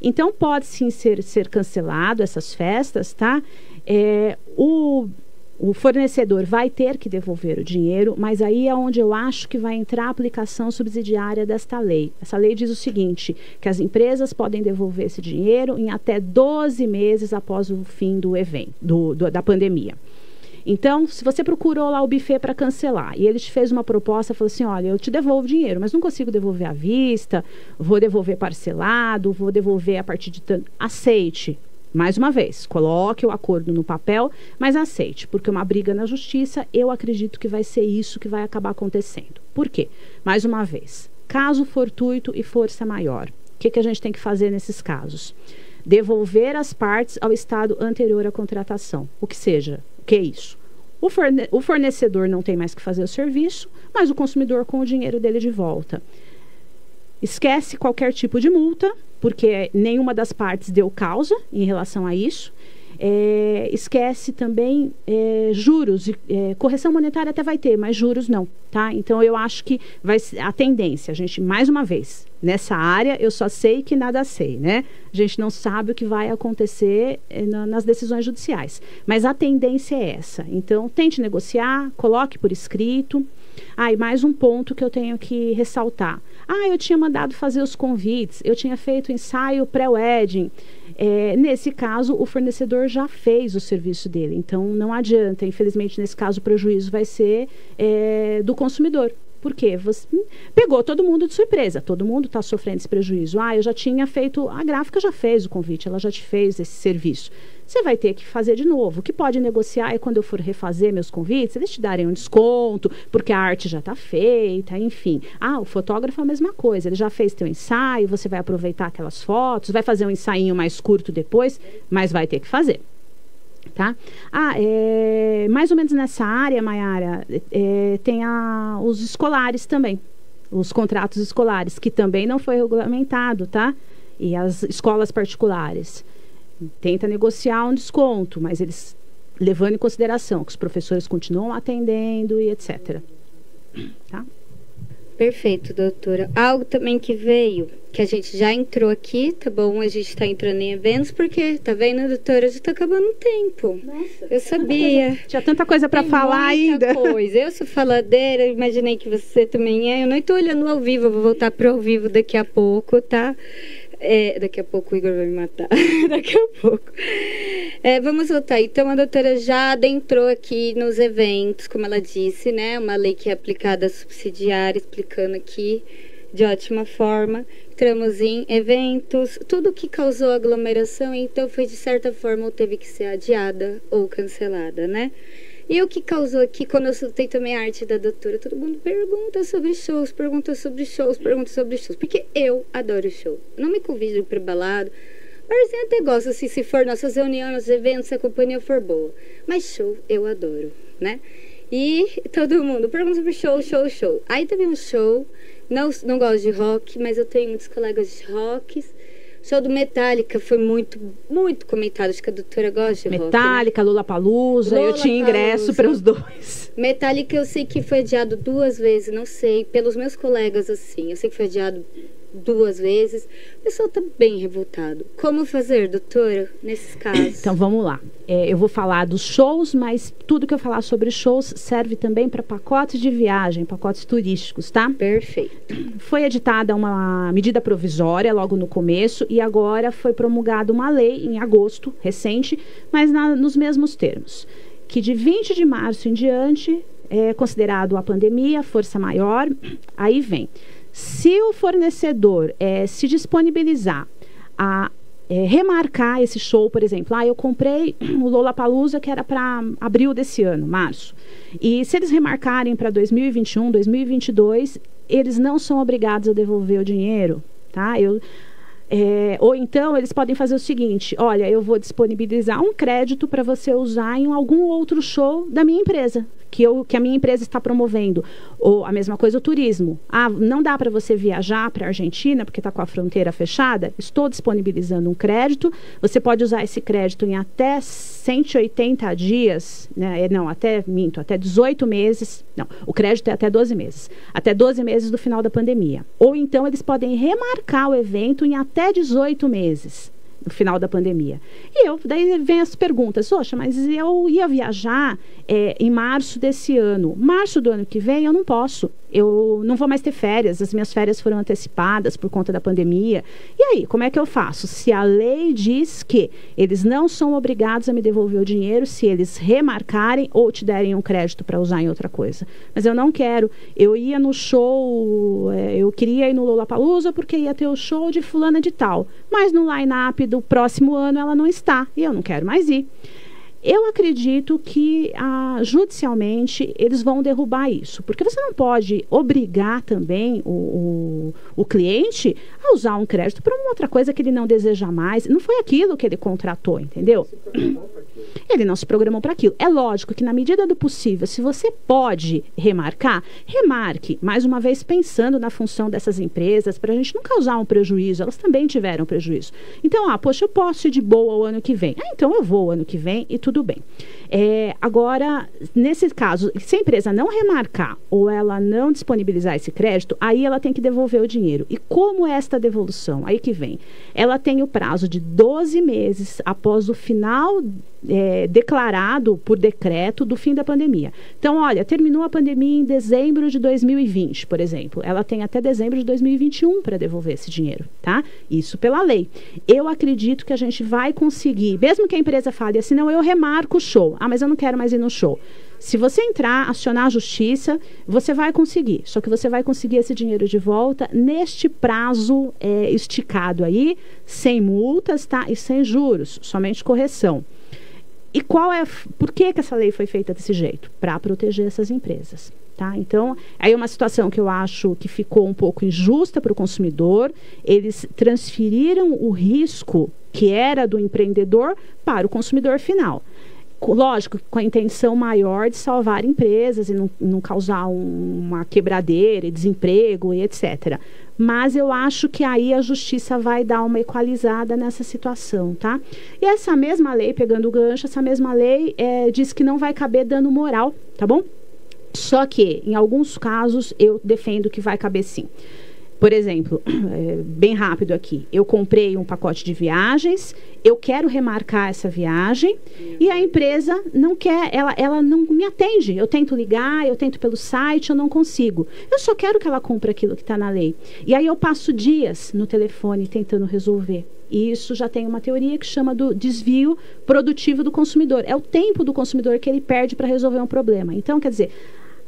[SPEAKER 3] Então, pode sim ser cancelado essas festas, tá? O fornecedor vai ter que devolver o dinheiro, mas aí é onde eu acho que vai entrar a aplicação subsidiária desta lei. Essa lei diz o seguinte, que as empresas podem devolver esse dinheiro em até 12 meses após o fim do evento, da pandemia. Então, se você procurou lá o buffet para cancelar e ele te fez uma proposta, falou assim, olha, eu te devolvo dinheiro, mas não consigo devolver à vista, vou devolver parcelado, vou devolver a partir de tanto... Aceite. Mais uma vez, coloque o acordo no papel, mas aceite, porque uma briga na justiça, eu acredito que vai ser isso que vai acabar acontecendo. Por quê? Mais uma vez, caso fortuito e força maior. O que a gente tem que fazer nesses casos? Devolver as partes ao estado anterior à contratação. O que seja, o que é isso? O fornecedor não tem mais que fazer o serviço, mas o consumidor com o dinheiro dele de volta. Esquece qualquer tipo de multa, porque nenhuma das partes deu causa em relação a isso. Esquece também juros, correção monetária até vai ter, mas juros não, tá? Então eu acho que vai a tendência, a gente, mais uma vez, nessa área eu só sei que nada sei, né? A gente não sabe o que vai acontecer nas decisões judiciais, mas a tendência é essa. Então tente negociar, coloque por escrito. E mais um ponto que eu tenho que ressaltar. Eu tinha mandado fazer os convites, eu tinha feito o ensaio pré-wedding. Nesse caso, o fornecedor já fez o serviço dele, então não adianta. Infelizmente, nesse caso, o prejuízo vai ser do consumidor. Por quê? Você pegou todo mundo de surpresa, todo mundo está sofrendo esse prejuízo. Eu já tinha feito, a gráfica já fez o convite, ela já te fez esse serviço. Você vai ter que fazer de novo. O que pode negociar é quando eu for refazer meus convites, eles te darem um desconto, porque a arte já está feita, enfim. O fotógrafo é a mesma coisa, ele já fez teu ensaio, você vai aproveitar aquelas fotos, vai fazer um ensainho mais curto depois, mas vai ter que fazer. Tá? Mais ou menos nessa área, Mayara, tem os escolares também, os contratos escolares, que também não foi regulamentado, tá? E as escolas particulares tenta negociar um desconto, mas eles levando em consideração que os professores continuam atendendo e etc. Tá?
[SPEAKER 2] Perfeito, doutora. Algo também que veio, que a gente já entrou aqui, tá bom? A gente tá entrando em eventos, porque, tá vendo, doutora? Já tá acabando o tempo. Nossa, eu sabia.
[SPEAKER 3] Tinha tanta coisa para falar ainda.
[SPEAKER 2] Coisa. Eu sou faladeira, imaginei que você também é. Eu não estou olhando ao vivo, eu vou voltar para ao vivo daqui a pouco, tá? Daqui a pouco o Igor vai me matar. Daqui a pouco. Vamos voltar. Então, a doutora já adentrou aqui nos eventos, como ela disse, né? Uma lei que é aplicada subsidiária, explicando aqui de ótima forma. Entramos em eventos, tudo que causou aglomeração, então foi de certa forma ou teve que ser adiada ou cancelada, né? E o que causou aqui, quando eu soltei também a arte da doutora, todo mundo pergunta sobre shows, pergunta sobre shows, porque eu adoro show. Não me convido para balada, mas eu até gosto, assim, se for nossas reuniões, eventos, se a companhia for boa. Mas show, eu adoro, né? E todo mundo pergunta sobre show. Aí teve um show, não gosto de rock, mas eu tenho muitos colegas de rock. Show do Metallica foi muito, muito comentado. Acho que a doutora gosta de rock,
[SPEAKER 3] Metallica, né? Lollapalooza, eu tinha ingresso para os dois.
[SPEAKER 2] Metallica eu sei que foi adiado 2 vezes, não sei, pelos meus colegas assim. Eu sei que foi adiado 2 vezes. O pessoal tá bem revoltado. Como fazer, doutora, nesses casos?
[SPEAKER 3] Então, vamos lá. Eu vou falar dos shows, mas tudo que eu falar sobre shows serve também para pacotes de viagem, pacotes turísticos, tá?
[SPEAKER 2] Perfeito.
[SPEAKER 3] Foi editada uma medida provisória logo no começo e agora foi promulgada uma lei em agosto, recente, mas nos mesmos termos. Que de 20 de março em diante é considerado a pandemia, força maior, aí vem. Se o fornecedor se disponibilizar a remarcar esse show, por exemplo, eu comprei o Lollapalooza que era para abril desse ano, março, e se eles remarcarem para 2021, 2022, eles não são obrigados a devolver o dinheiro, tá? Ou então eles podem fazer o seguinte: olha, eu vou disponibilizar um crédito para você usar em algum outro show da minha empresa, que a minha empresa está promovendo. Ou a mesma coisa o turismo. Não dá para você viajar para a Argentina porque está com a fronteira fechada? Estou disponibilizando um crédito. Você pode usar esse crédito em até 180 dias, né? Até 18 meses. Não, o crédito é até 12 meses. Até 12 meses do final da pandemia. Ou então eles podem remarcar o evento em até 18 meses. No final da pandemia. Daí vem as perguntas: poxa, mas eu ia viajar em março desse ano. Março do ano que vem eu não posso. Eu não vou mais ter férias. As minhas férias foram antecipadas por conta da pandemia. E aí, como é que eu faço? Se a lei diz que eles não são obrigados a me devolver o dinheiro se eles remarcarem ou te derem um crédito para usar em outra coisa. Mas eu não quero. Eu ia no show, eu queria ir no Lollapalooza porque ia ter o show de fulana de tal. Mas no line-up do próximo ano ela não está. E eu não quero mais ir. Eu acredito que judicialmente eles vão derrubar isso, porque você não pode obrigar também o cliente a usar um crédito para uma outra coisa que ele não deseja mais. Não foi aquilo que ele contratou, entendeu? Ele não se programou para aquilo. É lógico que na medida do possível, se você pode remarcar, remarque, mais uma vez pensando na função dessas empresas, para a gente não causar um prejuízo. Elas também tiveram prejuízo. Então, poxa, eu posso ir de boa o ano que vem. Então eu vou o ano que vem e tudo bem. Agora, nesse caso, se a empresa não remarcar ou ela não disponibilizar esse crédito, aí ela tem que devolver o dinheiro. E como é esta devolução? Aí que vem. Ela tem o prazo de 12 meses após o final declarado por decreto do fim da pandemia. Então, olha, terminou a pandemia em dezembro de 2020, por exemplo. Ela tem até dezembro de 2021 para devolver esse dinheiro, tá? Isso pela lei. Eu acredito que a gente vai conseguir, mesmo que a empresa fale assim, não, eu remarco o show. Mas eu não quero mais ir no show. Se você entrar, acionar a justiça, você vai conseguir. Só que você vai conseguir esse dinheiro de volta neste prazo esticado aí, sem multas, tá? E sem juros, somente correção. E por que essa lei foi feita desse jeito? Para proteger essas empresas, tá? Então, aí é uma situação que eu acho que ficou um pouco injusta para o consumidor. Eles transferiram o risco que era do empreendedor para o consumidor final. Lógico, com a intenção maior de salvar empresas e não causar uma quebradeira e desemprego e etc. Mas eu acho que aí a justiça vai dar uma equalizada nessa situação, tá? E essa mesma lei, pegando o gancho, essa mesma lei diz que não vai caber dano moral, tá bom? Só que, em alguns casos, eu defendo que vai caber sim. Por exemplo, bem rápido aqui, eu comprei um pacote de viagens, eu quero remarcar essa viagem e a empresa não quer, ela não me atende. Eu tento ligar, eu tento pelo site, eu não consigo. Eu só quero que ela compre aquilo que está na lei. E aí eu passo dias no telefone tentando resolver. E isso já tem uma teoria que chama do desvio produtivo do consumidor. É o tempo do consumidor que ele perde para resolver um problema. Então, quer dizer,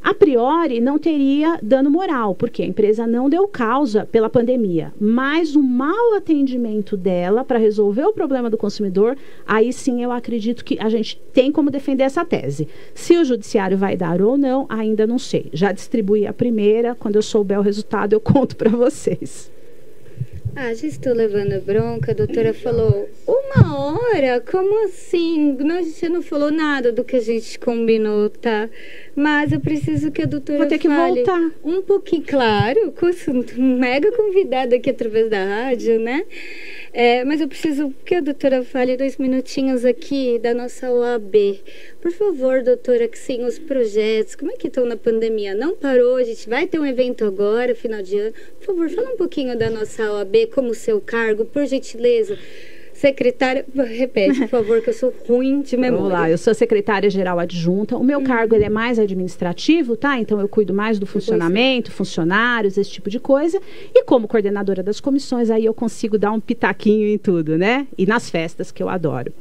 [SPEAKER 3] A priori, não teria dano moral, porque a empresa não deu causa pela pandemia. Mas o mau atendimento dela para resolver o problema do consumidor, aí sim eu acredito que a gente tem como defender essa tese. Se o judiciário vai dar ou não, ainda não sei. Já distribuí a primeira, quando eu souber o resultado eu conto para vocês.
[SPEAKER 2] Já estou levando bronca, a doutora falou 1 hora? Como assim? Não, a gente não falou nada do que a gente combinou, tá? Mas eu preciso que a doutora
[SPEAKER 3] Vou ter que
[SPEAKER 2] fale
[SPEAKER 3] voltar.
[SPEAKER 2] um pouquinho, claro, com mega convidada aqui através da rádio, né? Mas eu preciso que a doutora fale 2 minutinhos aqui da nossa OAB. Por favor, doutora, que sim, os projetos, como é que estão na pandemia? Não parou, a gente vai ter um evento agora, final de ano. Por favor, fala um pouquinho da nossa OAB, como seu cargo, por gentileza. Secretária, repete, por favor, que eu sou ruim de memória.
[SPEAKER 3] Vamos lá, eu sou secretária-geral adjunta. O meu cargo ele é mais administrativo, tá? Então eu cuido mais do funcionamento, funcionários, esse tipo de coisa. E como coordenadora das comissões, aí eu consigo dar um pitaquinho em tudo, né? E nas festas, que eu adoro.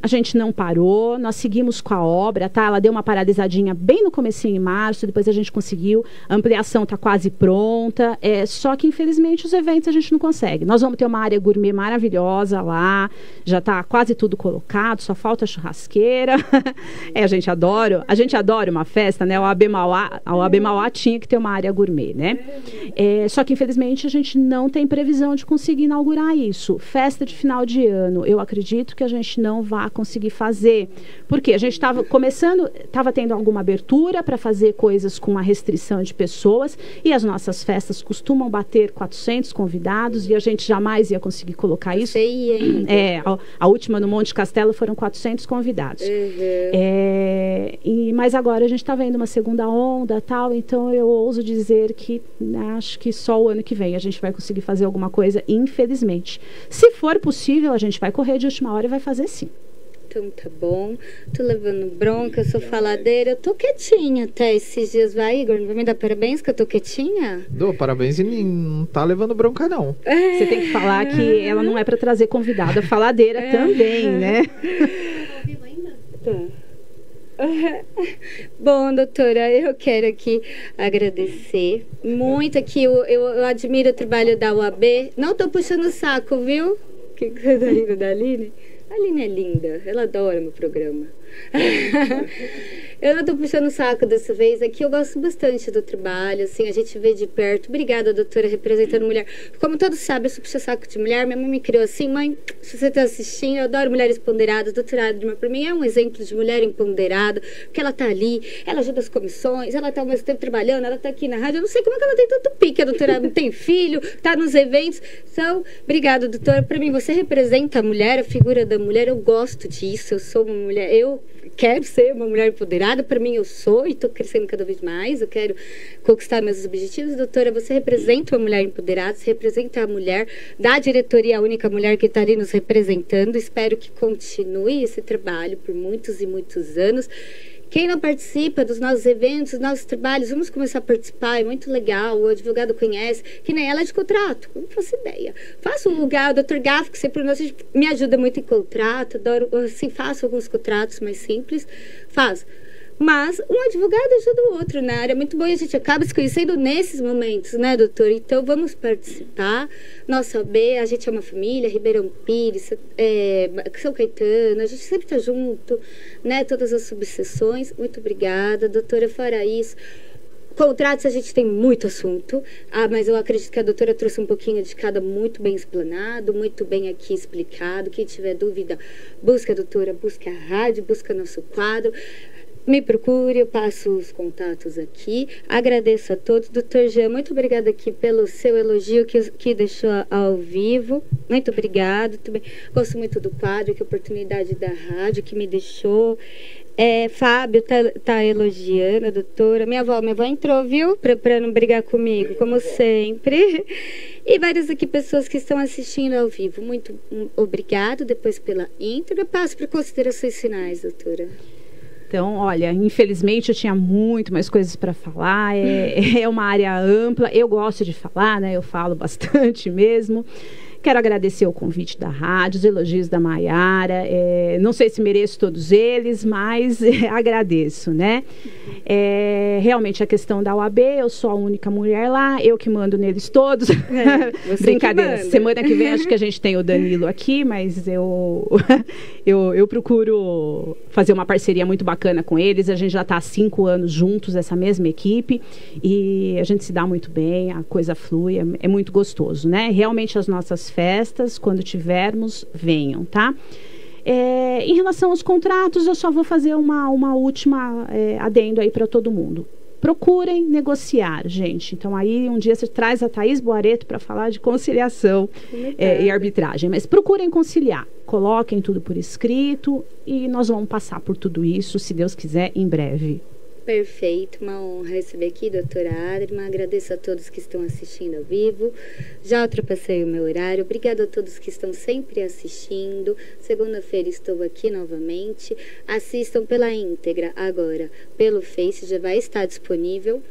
[SPEAKER 3] A gente não parou, nós seguimos com a obra, tá? Ela deu uma paralisadinha bem no comecinho em março, depois a gente conseguiu, a ampliação está quase pronta, só que infelizmente os eventos a gente não consegue. Nós vamos ter uma área gourmet maravilhosa lá, já está quase tudo colocado, só falta a churrasqueira. A gente adora uma festa, né? A OAB Mauá tinha que ter uma área gourmet, né? Só que infelizmente a gente não tem previsão de conseguir inaugurar isso. Festa de final de ano, eu acredito que a gente não vai conseguir fazer, porque a gente estava começando, estava tendo alguma abertura para fazer coisas com a restrição de pessoas, e as nossas festas costumam bater 400 convidados, e a gente jamais ia conseguir colocar isso. A última no Monte Castelo foram 400 convidados. Mas agora a gente está vendo uma segunda onda, tal, então eu ouso dizer que acho que só o ano que vem a gente vai conseguir fazer alguma coisa, infelizmente. Se for possível, a gente vai correr de última hora e vai fazer sim.
[SPEAKER 2] Então tá bom, tô levando bronca, eu sou faladeira, eu tô quietinha até esses dias. Vai, Igor, não vai me dar parabéns que eu tô quietinha?
[SPEAKER 4] Dou parabéns e não tá levando bronca, não.
[SPEAKER 3] Você tem que falar que ela não é para trazer convidada faladeira também, né?
[SPEAKER 2] Tá. Bom, doutora, eu quero aqui agradecer muito aqui, eu admiro o trabalho da UAB. Não tô puxando o saco, viu? Que coisa linda da Aline. A Aline é linda, ela adora meu programa. Eu não estou puxando o saco dessa vez. Aqui eu gosto bastante do trabalho, assim, a gente vê de perto. Obrigada, doutora, representando mulher. Como todos sabem, eu sou puxa-saco de mulher. Minha mãe me criou assim, mãe, se você está assistindo, eu adoro mulheres ponderadas. Doutora Adma, para mim, é um exemplo de mulher empoderada, porque ela está ali, ela ajuda as comissões, ela está ao mesmo tempo trabalhando, ela está aqui na rádio. Eu não sei como é que ela tem tanto pique. A doutora não tem filho, está nos eventos. Então, obrigada, doutora. Para mim, você representa a mulher, a figura da mulher. Eu gosto disso, eu sou uma mulher, eu quero ser uma mulher empoderada, para mim eu sou e estou crescendo cada vez mais, eu quero conquistar meus objetivos. Doutora, você representa uma mulher empoderada, você representa a mulher da diretoria, a única mulher que está ali nos representando. Espero que continue esse trabalho por muitos e muitos anos. Quem não participa dos nossos eventos, dos nossos trabalhos, vamos começar a participar, é muito legal, o advogado conhece, que nem ela é de contrato, eu não faço ideia. Faço um lugar, o Dr. Gaf, que sempre me ajuda muito em contrato, adoro, assim, faço alguns contratos mais simples, faço. Mas um advogado ajuda o outro na área, muito bom, e a gente acaba se conhecendo nesses momentos, né, doutor? Então, vamos participar. Nossa OAB, a gente é uma família, Ribeirão Pires, São Caetano, a gente sempre está junto, né, todas as subseções. Muito obrigada, doutora. Fora isso, contratos, a gente tem muito assunto, mas eu acredito que a doutora trouxe um pouquinho de cada, muito bem explanado, muito bem aqui explicado. Quem tiver dúvida, busca a doutora, busca a rádio, busca nosso quadro. Me procure, eu passo os contatos aqui. Agradeço a todos. Doutor Jean, muito obrigada aqui pelo seu elogio que deixou ao vivo. Muito obrigada. Também gosto muito do quadro, que oportunidade da rádio que me deixou. Fábio tá elogiando a doutora. Minha avó entrou, viu? Para não brigar comigo, como sempre. E várias aqui pessoas que estão assistindo ao vivo. Muito obrigado. Depois pela íntegra. Passo para considerações finais, doutora.
[SPEAKER 3] Então, olha, infelizmente eu tinha muito mais coisas para falar, é uma área ampla, eu gosto de falar, né? Eu falo bastante mesmo. Quero agradecer o convite da rádio, os elogios da Maiara. Não sei se mereço todos eles, mas agradeço, né? Realmente a questão da UAB, eu sou a única mulher lá, eu que mando neles todos. Brincadeira. Semana que vem acho que a gente tem o Danilo aqui, mas eu procuro fazer uma parceria muito bacana com eles. A gente já está há 5 anos juntos, essa mesma equipe, e a gente se dá muito bem, a coisa flui, é muito gostoso, né? Realmente as nossas festas, quando tivermos, venham, tá? Em relação aos contratos, eu só vou fazer uma última adendo aí para todo mundo. Procurem negociar, gente. Então, aí, um dia você traz a Thaís Boareto para falar de conciliação e arbitragem. Mas procurem conciliar. Coloquem tudo por escrito e nós vamos passar por tudo isso, se Deus quiser, em breve.
[SPEAKER 2] Perfeito, uma honra receber aqui, doutora Adriana. Agradeço a todos que estão assistindo ao vivo. Já ultrapassei o meu horário. Obrigada a todos que estão sempre assistindo. Segunda-feira estou aqui novamente. Assistam pela íntegra agora pelo Face, já vai estar disponível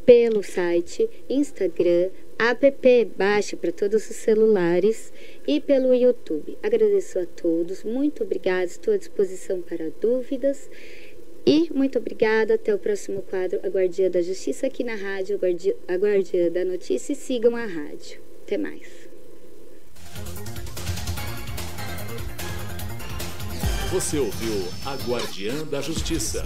[SPEAKER 2] pelo site, Instagram, app, baixe para todos os celulares e pelo YouTube. Agradeço a todos, muito obrigada, estou à disposição para dúvidas. E muito obrigada, até o próximo quadro, A Guardiã da Justiça, aqui na rádio, A Guardiã da Notícia, e sigam a rádio. Até mais.
[SPEAKER 1] Você ouviu A Guardiã da Justiça.